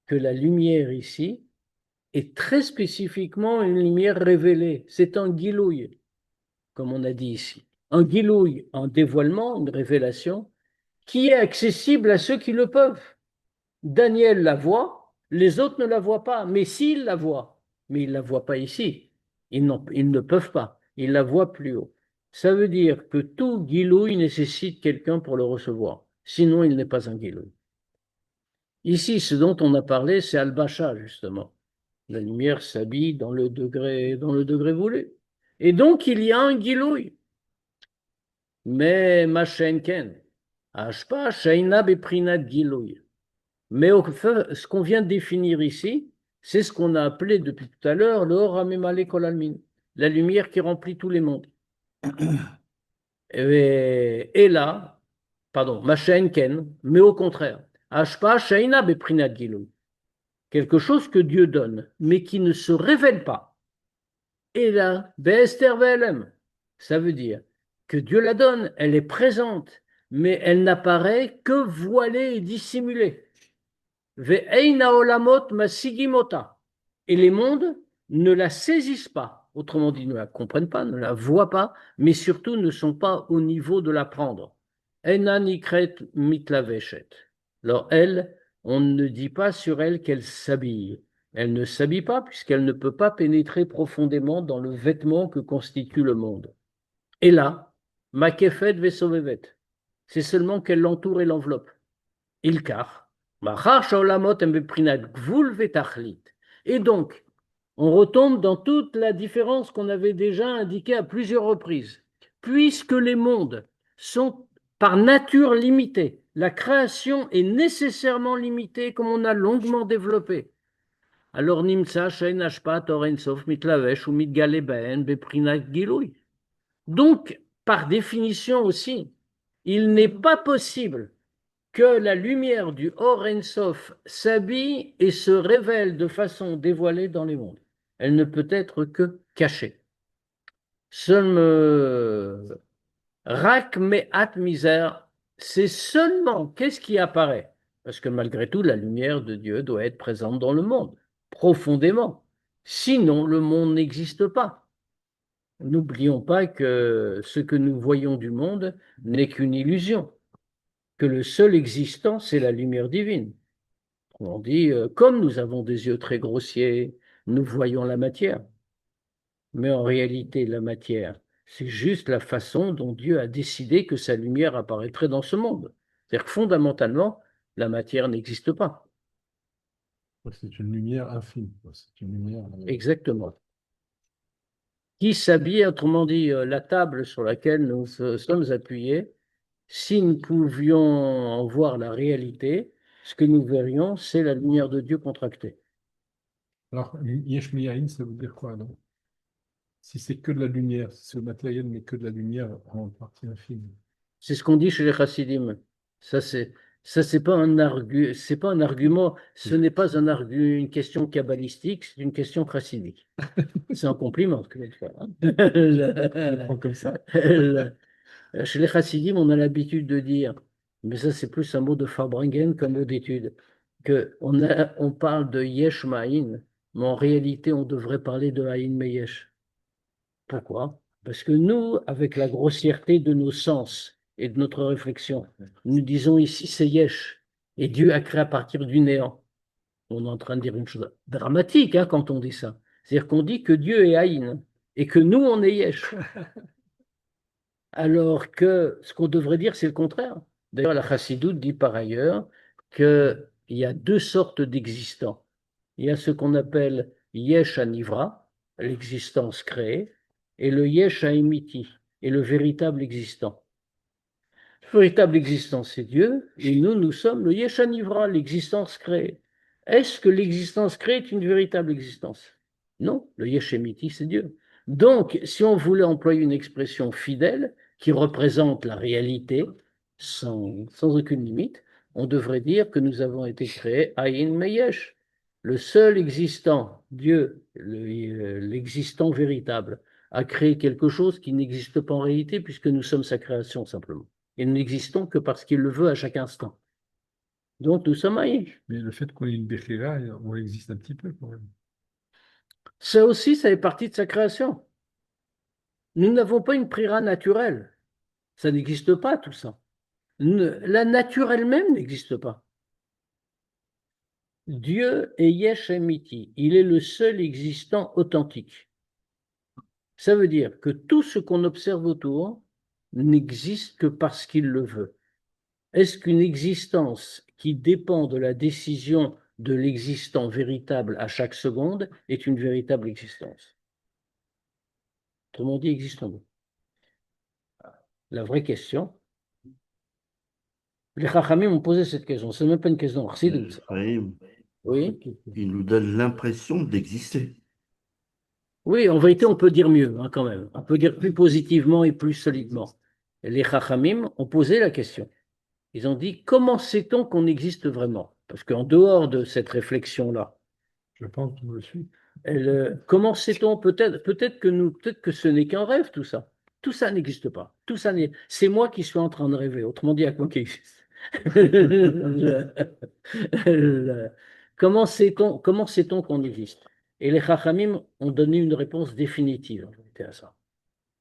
S2: que la lumière ici est très spécifiquement une lumière révélée. C'est un guilouille, comme on a dit ici. Un guilouille, un dévoilement, une révélation, qui est accessible à ceux qui le peuvent. Daniel la voit, les autres ne la voient pas, mais s'ils la voient, mais ils ne la voient pas ici, ils ne peuvent pas, ils la voient plus haut. Ça veut dire que tout guilouille nécessite quelqu'un pour le recevoir, sinon il n'est pas un guilouille. Ici, ce dont on a parlé, c'est Al-Bacha, justement. La lumière s'habille dans le degré voulu. Et donc, il y a un guilouille. Mais Machenken, Ashpa, Shaina Beprinat guilouille. Mais ce qu'on vient de définir ici, c'est ce qu'on a appelé depuis tout à l'heure le Or Hamemale Kol Almin, la lumière qui remplit tous les mondes. Et là, pardon, Mashen Ken, mais au contraire, Ashpa Shaina Beprinat Gilui, quelque chose que Dieu donne, mais qui ne se révèle pas. Et là, Be'ester Ve'elem, ça veut dire que Dieu la donne, elle est présente, mais elle n'apparaît que voilée et dissimulée. Ve'eina olamot masigimota. Et les mondes ne la saisissent pas. Autrement dit, ne la comprennent pas, ne la voient pas, mais surtout ne sont pas au niveau de l'apprendre. Eina nikret mitlaveshet. Alors elle, on ne dit pas sur elle qu'elle s'habille. Elle ne s'habille pas puisqu'elle ne peut pas pénétrer profondément dans le vêtement que constitue le monde. Et là, makefet vesovevet. C'est seulement qu'elle l'entoure et l'enveloppe. Ilkar. Et donc, on retombe dans toute la différence qu'on avait déjà indiquée à plusieurs reprises. Puisque les mondes sont par nature limités, la création est nécessairement limitée comme on a longuement développé. Alors, Nimsa, Shein, Ashpat, Orensof, Mitlavesh ou Mitgale Baen, Beprinat Giloui. Donc, par définition aussi, il n'est pas possible que la lumière du Or Ensof s'habille et se révèle de façon dévoilée dans les mondes. Elle ne peut être que cachée. Seul Rak Me'at misère, c'est seulement qu'est-ce qui apparaît? Parce que malgré tout, la lumière de Dieu doit être présente dans le monde, profondément. Sinon, le monde n'existe pas. N'oublions pas que ce que nous voyons du monde n'est qu'une illusion, que le seul existant, c'est la lumière divine. On dit, comme nous avons des yeux très grossiers, nous voyons la matière. Mais en réalité, la matière, c'est juste la façon dont Dieu a décidé que sa lumière apparaîtrait dans ce monde. C'est-à-dire que fondamentalement, la matière n'existe pas.
S3: C'est une lumière infime, quoi. C'est une lumière.
S2: Exactement. Qui s'habille, autrement dit, la table sur laquelle nous sommes appuyés, si nous pouvions en voir la réalité, ce que nous verrions, c'est la lumière de Dieu contractée.
S3: Alors, Yesh Miyahin, ça veut dire quoi, alors? Si c'est que de la lumière, si c'est le matériel, mais que de la lumière en partie infime.
S2: C'est ce qu'on dit chez les chassidim. Ça, c'est pas c'est pas un argument, ce n'est pas une question kabbalistique, c'est une question chassidique. C'est un compliment, ce que je vais faire, hein.
S3: Je le prends comme ça.
S2: Chez les chassidim, on a l'habitude de dire, mais ça c'est plus un mot de Farbringen qu'un mot d'étude, on parle de yesh ma'in, mais en réalité on devrait parler de aïn meyesh. Pourquoi? Parce que nous, avec la grossièreté de nos sens et de notre réflexion, nous disons ici c'est yesh, et Dieu a créé à partir du néant. On est en train de dire une chose dramatique, hein, quand on dit ça. C'est-à-dire qu'on dit que Dieu est aïn, et que nous on est yesh. Alors que ce qu'on devrait dire, c'est le contraire. D'ailleurs, la Chassidoute dit par ailleurs qu'il y a deux sortes d'existants. Il y a ce qu'on appelle Yesh Anivra, l'existence créée, et le Yesh Haimiti, et le véritable existant. Le véritable existant, c'est Dieu, et nous sommes le Yesh Anivra, l'existence créée. Est-ce que l'existence créée est une véritable existence? Non, le Yesh Haimiti, c'est Dieu. Donc, si on voulait employer une expression fidèle qui représente la réalité sans aucune limite, on devrait dire que nous avons été créés Aïn Meyesh, le seul existant, Dieu, l'existant véritable, a créé quelque chose qui n'existe pas en réalité puisque nous sommes sa création simplement. Et nous n'existons que parce qu'il le veut à chaque instant. Donc nous sommes Aïn.
S3: Mais le fait qu'on ait une Bechira, on existe un petit peu quand même.
S2: Ça aussi, ça fait partie de sa création. Nous n'avons pas une prira naturelle. Ça n'existe pas, tout ça. La nature elle-même n'existe pas. Dieu est Yesh Emiti. Il est le seul existant authentique. Ça veut dire que tout ce qu'on observe autour n'existe que parce qu'il le veut. Est-ce qu'une existence qui dépend de la décision de l'existant véritable à chaque seconde est une véritable existence? Autrement dit, existons-nous? La vraie question, les Chachamim ont posé cette question, c'est même pas une question chassidoute. Oui,
S4: Il nous donne l'impression d'exister.
S2: oui, en vérité, on peut dire mieux, hein, quand même. On peut dire plus positivement et plus solidement. Les Chachamim ont posé la question. Ils ont dit, comment sait-on qu'on existe vraiment? Parce qu'en dehors de cette réflexion-là,
S3: Je pense qu'on le suit.
S2: comment sait-on peut-être que ce n'est qu'un rêve, tout ça. Tout ça n'existe pas. Tout ça c'est moi qui suis en train de rêver. Autrement dit, à quoi qui existe. Comment sait-on qu'on existe? Et les Chachamim ont donné une réponse définitive en réalité, à ça.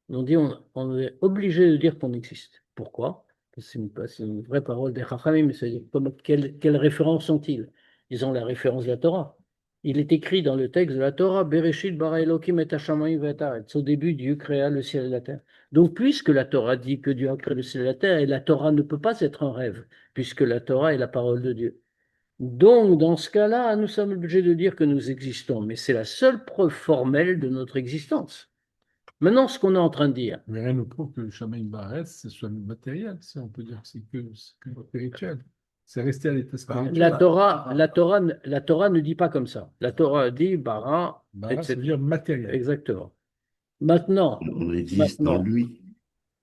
S2: Ils ont dit on est obligé de dire qu'on existe. Pourquoi? C'est une vraie parole des Chachamim, mais quelle référence ont-ils? Ils ont la référence de la Torah. Il est écrit dans le texte de la Torah, Bereshit bara Elokim et hashamayim ve'et haaretz. Au début, Dieu créa le ciel et la terre. Donc, puisque la Torah dit que Dieu a créé le ciel et la terre, et la Torah ne peut pas être un rêve, puisque la Torah est la parole de Dieu. Donc, dans ce cas-là, nous sommes obligés de dire que nous existons, mais c'est la seule preuve formelle de notre existence. Maintenant, ce qu'on est en train de dire,
S3: Mais rien ne prouve que le Shamaï Bares, ce soit matériel. Ça, on peut dire que c'est que spirituel. C'est resté à l'état spirituel.
S2: la Torah ne dit pas comme ça. La Torah dit bara,
S3: Bara, ça
S2: etc.
S3: veut dire matériel.
S2: Exactement. Maintenant,
S4: On existe dans lui.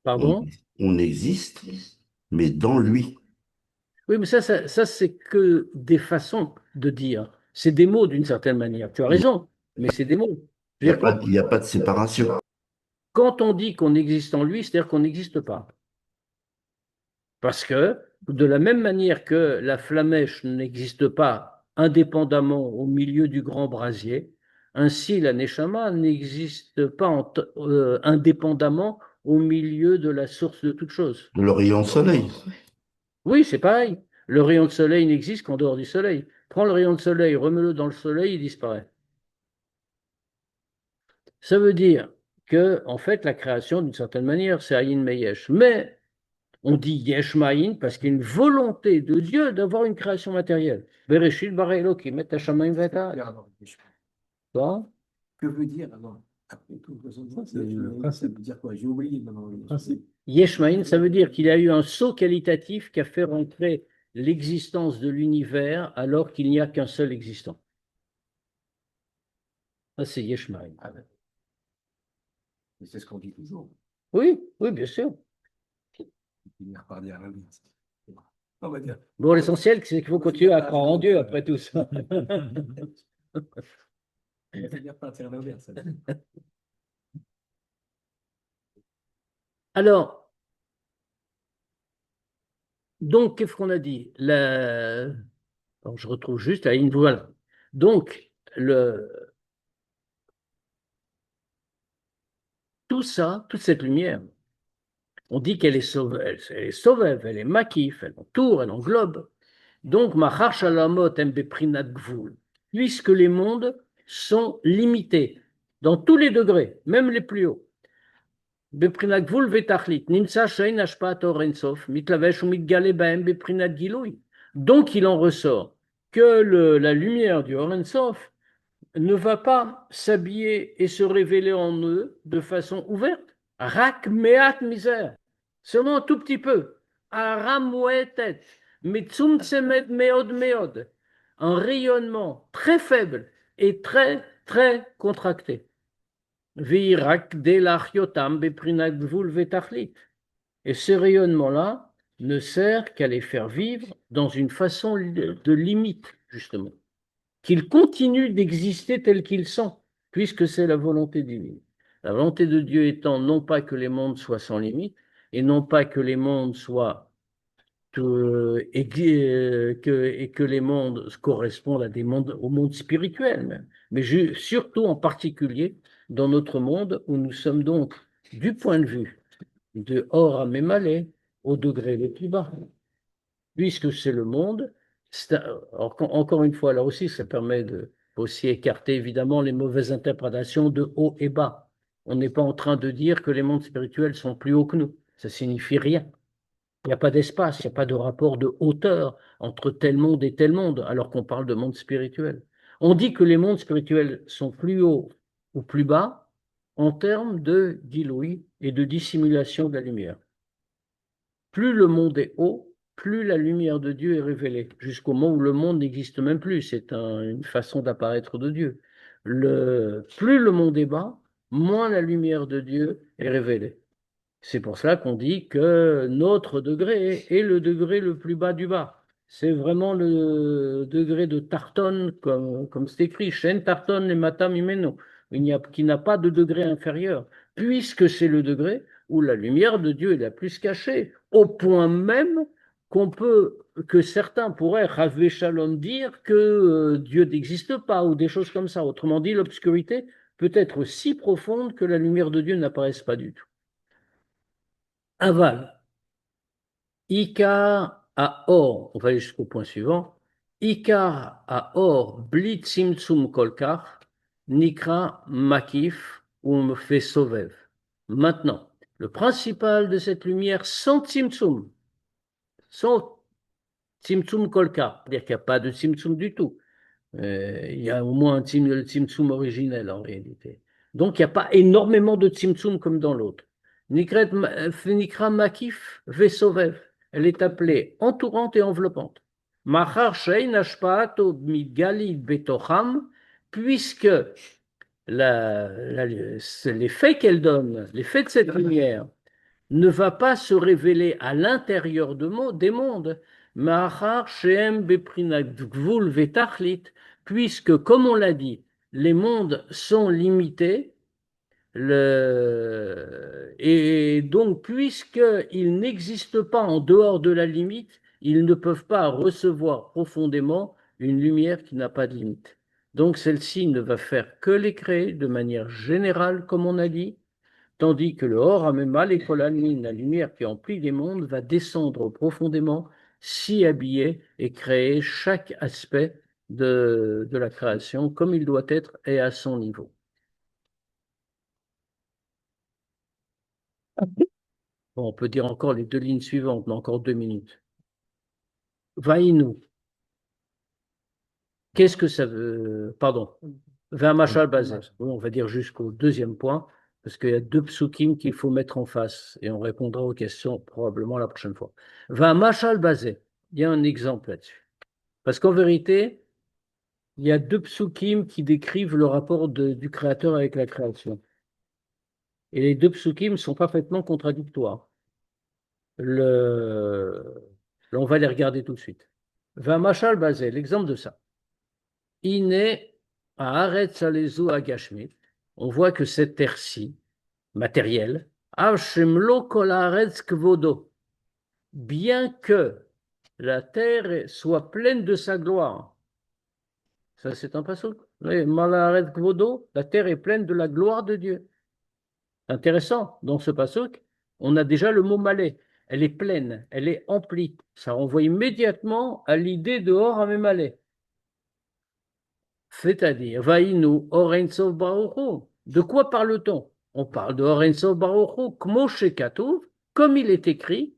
S2: pardon?
S4: On existe, mais dans lui.
S2: Oui, mais ça c'est que des façons de dire. C'est des mots d'une certaine manière. Tu as raison, mais c'est des mots.
S4: Il n'y a pas de séparation.
S2: Quand on dit qu'on existe en lui, c'est-à-dire qu'on n'existe pas. Parce que, de la même manière que la flamèche n'existe pas indépendamment au milieu du grand brasier, ainsi la Neshama n'existe pas indépendamment au milieu de la source de toute chose.
S4: Le rayon soleil.
S2: Oui, c'est pareil. Le rayon de soleil n'existe qu'en dehors du soleil. Prends le rayon de soleil, remets-le dans le soleil, il disparaît. Ça veut dire que, en fait, la création, d'une certaine manière, c'est Ayin Meyesh. Mais on dit Yesh Ma'in parce qu'il y a une volonté de Dieu d'avoir une création matérielle. Bereshit bara Elokim et hashamayim v'et haaretz.
S1: Alors,
S2: Quoi?
S1: que veut dire alors? Après tout,
S3: C'est le principe.
S1: ça veut dire quoi? J'ai oublié maintenant.
S3: Principe.
S2: Yesh Ma'in, ça veut dire qu'il y a eu un saut qualitatif qui a fait rentrer l'existence de l'univers alors qu'il n'y a qu'un seul existant. Ça, c'est Yesh Ma'in.
S1: Ah, ben. Mais c'est ce qu'on dit toujours.
S2: Oui, oui, bien sûr.
S1: Finir par dire l'inverse. On va dire.
S2: Bon, l'essentiel, c'est qu'il faut continuer à croire en Dieu après tout ça.
S1: On va finir par dire l'inverse.
S2: Alors, donc, qu'est-ce qu'on a dit? Alors, je retrouve juste la ligne, voilà. Donc, tout ça, toute cette lumière, on dit qu'elle est sauvée, elle est sauvève, elle est maquif, elle entoure, elle englobe. Donc, Machar Shalamot em beprinat gvul, puisque les mondes sont limités dans tous les degrés, même les plus hauts. Beprinat gvul vetachlit, nimsa shein ashpat or ensof, mitlavesh ou mitgale baem beprinat giloui. Donc, il en ressort que la lumière du Or Ensof ne va pas s'habiller et se révéler en eux de façon ouverte. Rak meat misère, seulement un tout petit peu. Aram tête, metzumtsemet meod meod, un rayonnement très faible et très très contracté. Virak delachiotam beprinat gvul vetachlit. Et ce rayonnement-là ne sert qu'à les faire vivre dans une façon de limite, justement. Qu'ils continuent d'exister tels qu'ils sont, puisque c'est la volonté divine. La volonté de Dieu étant non pas que les mondes soient sans limite, et non pas que les mondes soient et que les mondes correspondent à des mondes, au monde spirituel même, mais surtout en particulier dans notre monde où nous sommes donc du point de vue de Or à Mémalé au degré le plus bas, puisque c'est le monde. Encore une fois, là aussi, ça permet de aussi écarter évidemment les mauvaises interprétations de haut et bas. On n'est pas en train de dire que les mondes spirituels sont plus hauts que nous. Ça signifie rien. Il n'y a pas d'espace, il n'y a pas de rapport de hauteur entre tel monde et tel monde, alors qu'on parle de monde spirituel. On dit que les mondes spirituels sont plus hauts ou plus bas en termes de Giloui et de dissimulation de la lumière. Plus le monde est haut, plus la lumière de Dieu est révélée, jusqu'au moment où le monde n'existe même plus. C'est une façon d'apparaître de Dieu. Plus le monde est bas, moins la lumière de Dieu est révélée. C'est pour cela qu'on dit que notre degré est le degré le plus bas du bas. C'est vraiment le degré de Tarton, comme c'est écrit, Shen Tarton et Matam Imeno, qui n'a pas de degré inférieur, puisque c'est le degré où la lumière de Dieu est la plus cachée, au point même que certains pourraient, Rav Shalom, dire que Dieu n'existe pas, ou des choses comme ça. Autrement dit, l'obscurité peut être si profonde que la lumière de Dieu n'apparaisse pas du tout. Aval. Ikar à or, on va aller jusqu'au point suivant. Ikar à or, blit simtsum kolkar, nikra makif ou me fait sauvev. Maintenant, le principal de cette lumière sans simtsum, sans simtsum kolkar, c'est-à-dire qu'il n'y a pas de simtsum du tout. Il y a au moins le Tzimtzum originel en réalité. Donc il n'y a pas énormément de Tzimtzum comme dans l'autre. Nikra Makif Vesovev. Elle est appelée entourante et enveloppante. Machar Shein Ashpaato Migali Betocham, puisque l'effet qu'elle donne, l'effet de cette lumière, ne va pas se révéler à l'intérieur des mondes, puisque, comme on l'a dit, les mondes sont limités, et donc, puisqu'ils n'existent pas en dehors de la limite, ils ne peuvent pas recevoir profondément une lumière qui n'a pas de limite. Donc, celle-ci ne va faire que les créer de manière générale, comme on a dit, tandis que le Or Hamema, l'école la lumière qui emplit les mondes, va descendre profondément, s'y habiller et créer chaque aspect de la création comme il doit être et à son niveau. Bon, on peut dire encore les deux lignes suivantes, mais encore 2 minutes. Vaïnou. Qu'est-ce que ça veut? Pardon. Machal basé. Oui, on va dire jusqu'au deuxième point, parce qu'il y a 2 psukim qu'il faut mettre en face, et on répondra aux questions probablement la prochaine fois. Machal basé. Il y a un exemple là-dessus. Parce qu'en vérité, il y a 2 psukim qui décrivent le rapport du Créateur avec la création. Et les 2 psukim sont parfaitement contradictoires. Là, on va les regarder tout de suite. Machal basé, l'exemple de ça. Iné à Haaretz Alezu Agashmit, on voit que cette terre-ci, matérielle, Hashemlo Kol Haaretz Kvodo, bien que la terre soit pleine de sa gloire. Ça, c'est un passage. Mal Haaretz Kvodo, la terre est pleine de la gloire de Dieu. Intéressant, dans ce passage, on a déjà le mot malé. Elle est pleine, elle est emplie. Ça renvoie immédiatement à l'idée de Or Amemalé. C'est-à-dire, Vaïnu Orensov Baruchu. De quoi parle-t-on? On parle de Orensov Baruchu, Kmo Shekatuv, comme il est écrit,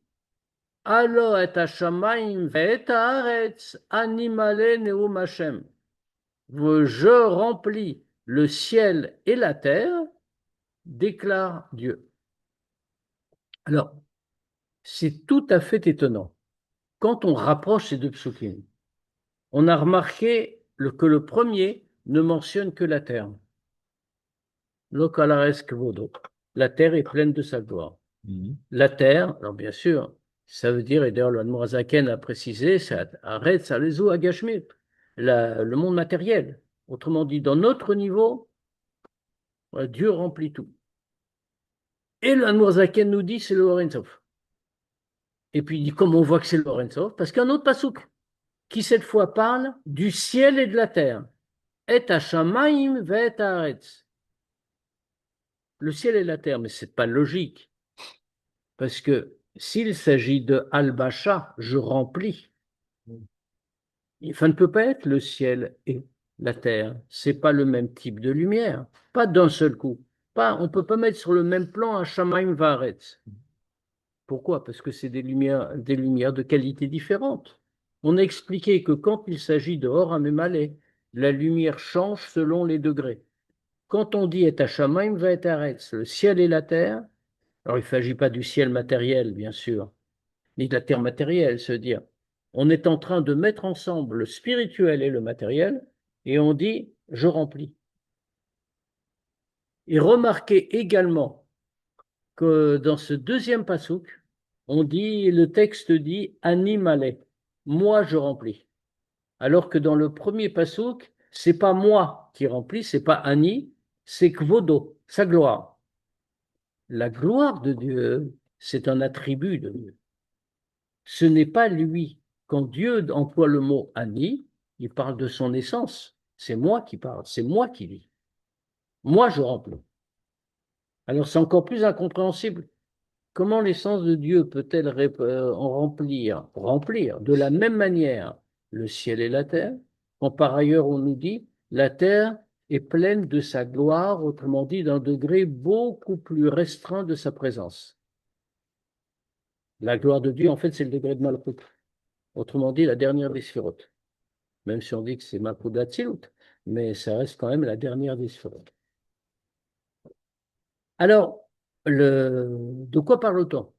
S2: Alo et Hashamayim ve'et haaretz animale neum Hashem. Je remplis le ciel et la terre, déclare Dieu. Alors, c'est tout à fait étonnant. Quand on rapproche ces 2 psukim, on a remarqué que le premier ne mentionne que la terre. La terre est pleine de sa gloire. La terre, alors bien sûr, ça veut dire, et d'ailleurs le Admorazaken a précisé, ça arrête, ça les eaux à Gashmit, le monde matériel. Autrement dit, dans notre niveau, Dieu remplit tout. Et le Admorazaken nous dit, c'est le Orensov. Et puis il dit, comme on voit que c'est le Orensov, parce qu'un autre pasouk, qui cette fois parle du ciel et de la terre. Et Hashamayim ve'et haaretz. Le ciel et la terre, mais ce n'est pas logique. Parce que s'il s'agit de Al-Basha, je remplis. Ça ne peut pas être le ciel et la terre. Ce n'est pas le même type de lumière. Pas d'un seul coup. On ne peut pas mettre sur le même plan un Shamaim Varetz. Pourquoi? Parce que c'est des lumières de qualité différente. On a expliqué que quand il s'agit de Or Amemalé, la lumière change selon les degrés. Quand on dit Et Hashamayim Varetz, le ciel et la terre, alors il ne s'agit pas du ciel matériel, bien sûr, ni de la terre matérielle, se dire. On est en train de mettre ensemble le spirituel et le matériel, et on dit je remplis. Et remarquez également que dans ce deuxième pasouk, le texte dit animalé, moi je remplis. Alors que dans le premier pasouk, c'est pas moi qui remplis, c'est pas Ani, c'est Kvodo, sa gloire. La gloire de Dieu, c'est un attribut de Dieu. Ce n'est pas lui. Quand Dieu emploie le mot Ani, il parle de son essence. C'est moi qui parle, c'est moi qui lis. Moi, je remplis. Alors c'est encore plus incompréhensible. Comment l'essence de Dieu peut-elle en remplir de la même manière le ciel et la terre, quand par ailleurs on nous dit la terre est pleine de sa gloire, autrement dit d'un degré beaucoup plus restreint de sa présence. La gloire de Dieu, en fait, c'est le degré de Malchut. Autrement dit, la dernière des sphirotes. Même si on dit que c'est Malchut d'Atsilut, mais ça reste quand même la dernière des sphirotes. Alors, de quoi parle-t-on?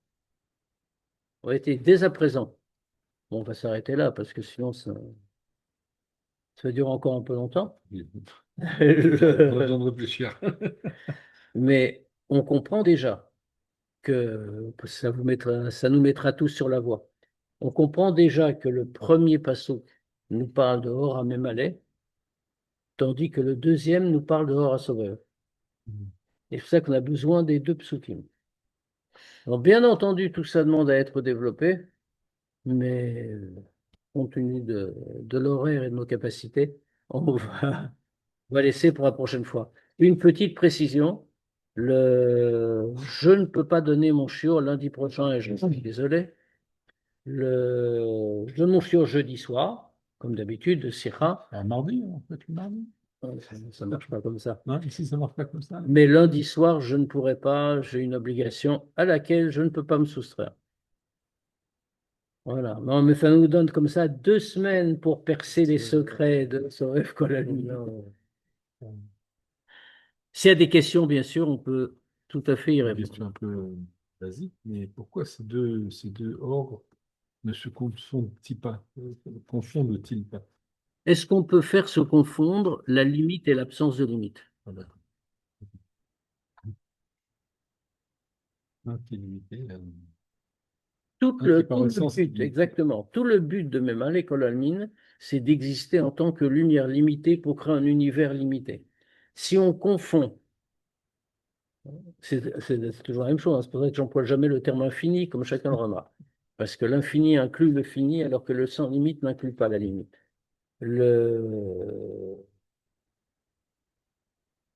S2: On va être dès à présent. Bon, on va s'arrêter là parce que sinon ça dure encore un peu longtemps.
S3: On a besoin de réfléchir.
S2: Mais on comprend déjà que ça nous mettra tous sur la voie. On comprend déjà que le premier passouk nous parle de Or Amemalé, tandis que le deuxième nous parle de Or Sauveur. Et c'est pour ça qu'on a besoin des 2 psukim. Alors, bien entendu, tout ça demande à être développé, mais compte tenu de l'horaire et de nos capacités, on va laisser pour la prochaine fois. Une petite précision, je ne peux pas donner mon shiur lundi prochain et je suis désolé. Je donne mon shiur jeudi soir, comme d'habitude, de Sikha.
S3: Un mardi, en fait, le mardi.
S2: Ça ne marche pas comme ça.
S3: Non, ici, ça marche pas comme ça.
S2: Mais lundi soir, je ne pourrai pas, j'ai une obligation à laquelle je ne peux pas me soustraire. Voilà. Non, mais ça nous donne comme ça 2 semaines pour percer les secrets de Soref Kolalmi. S'il y a des questions, bien sûr, on peut tout à fait y
S3: Une
S2: répondre.
S3: question un peu basique, mais pourquoi ces deux ordres ne se confondent-ils pas? Confondent-ils pas?
S2: Est-ce qu'on peut faire se confondre la limite et l'absence de limite?
S3: Ah, d'accord. Un qui est limité,
S2: Tout
S3: un qui
S2: le,
S3: par
S2: tout le
S3: essence est
S2: but,
S3: limité.
S2: exactement. Tout le but de Memale Kolalmin, c'est d'exister en tant que lumière limitée pour créer un univers limité. Si on confond, c'est toujours la même chose, hein, c'est pour ça que j'emploie jamais le terme infini, comme chacun le remarque. Parce que l'infini inclut le fini, alors que le sans limite n'inclut pas la limite.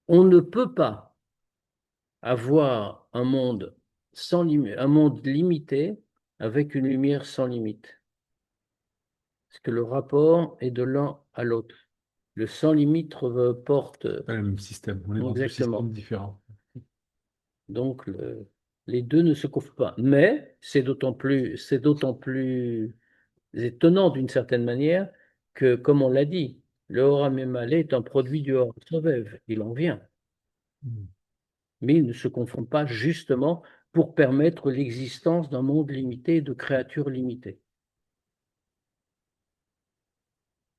S2: On ne peut pas avoir un monde sans limite, un monde limité avec une lumière sans limite. Parce que le rapport est de l'un à l'autre. Le sans limite porte
S3: Pas le même système. On est dans deux
S2: exactement.
S3: systèmes différents.
S2: Donc les deux ne se confondent pas. Mais c'est d'autant plus étonnant d'une certaine manière que, comme on l'a dit, le Hora Memale est un produit du Hora Sovev. Il en vient. Mais il ne se confond pas justement pour permettre l'existence d'un monde limité et de créatures limitées.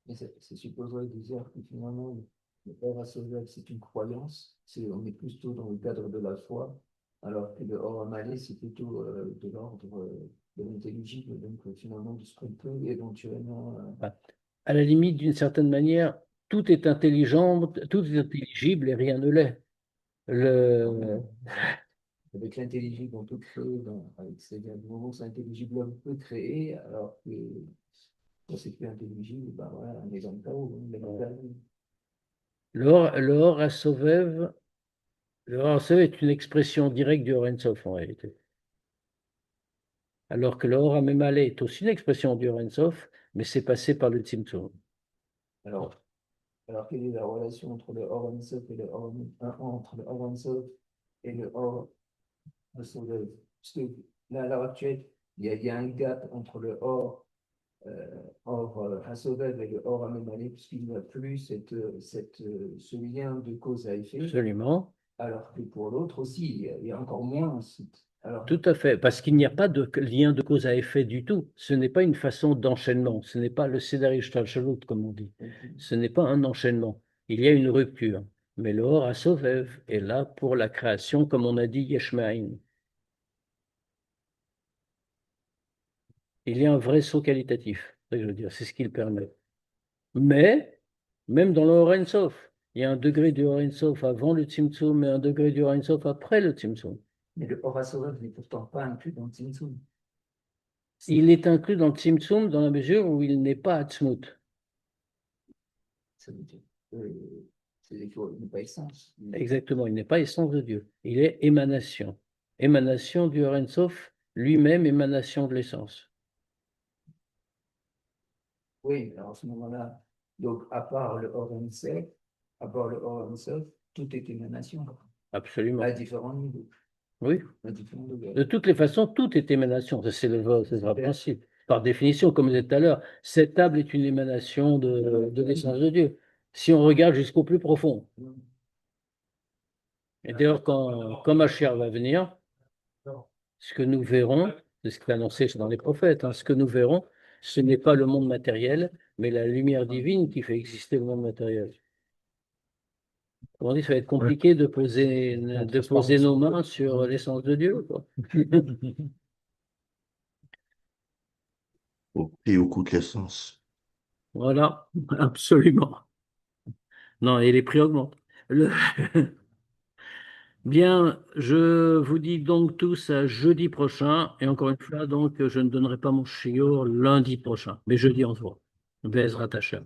S1: Mais c'est supposerait dire que finalement, le Hora Sovel, c'est une croyance, on est plutôt dans le cadre de la foi, alors que le Hora Malé, c'est plutôt de l'ordre de l'intelligible, donc finalement de ce qu'on peut éventuellement.
S2: À la limite, d'une certaine manière, tout est intelligent, tout est intelligible et rien ne l'est.
S1: Avec l'intelligible, on peut créer, c'est-à-dire du moment où c'est intelligible, on peut créer, alors que quand c'est plus intelligible, ben voilà, on est dans le chaos, on est dans le chaos.
S2: Le Or Hasovev, le Or Hasovev est une expression directe du Or Ein Sof en réalité. Alors que le Or HaMemale est aussi une expression du Or Ein Sof, mais c'est passé par le Tzimtzum.
S1: Alors, quelle est la relation entre le Or Sof et entre le Or Sof et le Or Soleil? Parce que là, à l'heure actuelle, il y a un gap entre le Or Hasovev et le Or Hamemale, puisqu'il n'y a plus ce lien de cause à effet.
S2: Absolument.
S1: Alors que pour l'autre aussi, il y a encore moins. Alors,
S2: Tout à fait, parce qu'il n'y a pas de lien de cause à effet du tout. Ce n'est pas une façon d'enchaînement. Ce n'est pas le Sedari Shtalshalut, comme on dit. Ce n'est pas un enchaînement. Il y a une rupture. Mais le Or Hasovev est là pour la création, comme on a dit, Yesh Me'ain. Il y a un vrai saut qualitatif, c'est ce que je veux dire, c'est ce qu'il permet. Mais, même dans le Or Ein Sof, il y a un degré du Or Ein Sof avant le Tzimtzum et un degré du Or Ein Sof après le Tzimtzum.
S1: mais le Or Hasovev n'est pourtant pas inclus dans le Tzimtzum.
S2: Il est inclus dans le Tzimtzum dans la mesure où il n'est pas Atzmut.
S1: Ça veut dire qu'il n'est pas essence.
S2: Exactement, il n'est pas essence de Dieu. Il est émanation. Émanation du Or Ein Sof, lui-même émanation de l'essence.
S1: Oui, alors à ce moment-là, donc à part le Or Ein Sof, tout est émanation
S2: Absolument.
S1: à différents niveaux.
S2: Oui.
S1: À différents degrés.
S2: De toutes les façons, tout est émanation. C'est le vrai principe. Par définition, comme je disais tout à l'heure, cette table est une émanation de l'essence de Dieu. Si on regarde jusqu'au plus profond. Et d'ailleurs, quand Mashiach va venir, ce que nous verrons, c'est ce qui est annoncé dans les prophètes, hein, ce que nous verrons, ce n'est pas le monde matériel, mais la lumière divine qui fait exister le monde matériel. On dit, ça va être compliqué de poser nos mains sur l'essence de Dieu, quoi.
S4: Au prix au coût de l'essence.
S2: Voilà, absolument. Non, et les prix augmentent. Bien, je vous dis donc tous à jeudi prochain, et encore une fois, donc, je ne donnerai pas mon shiur lundi prochain, mais jeudi en soi. Bezrat Hashem.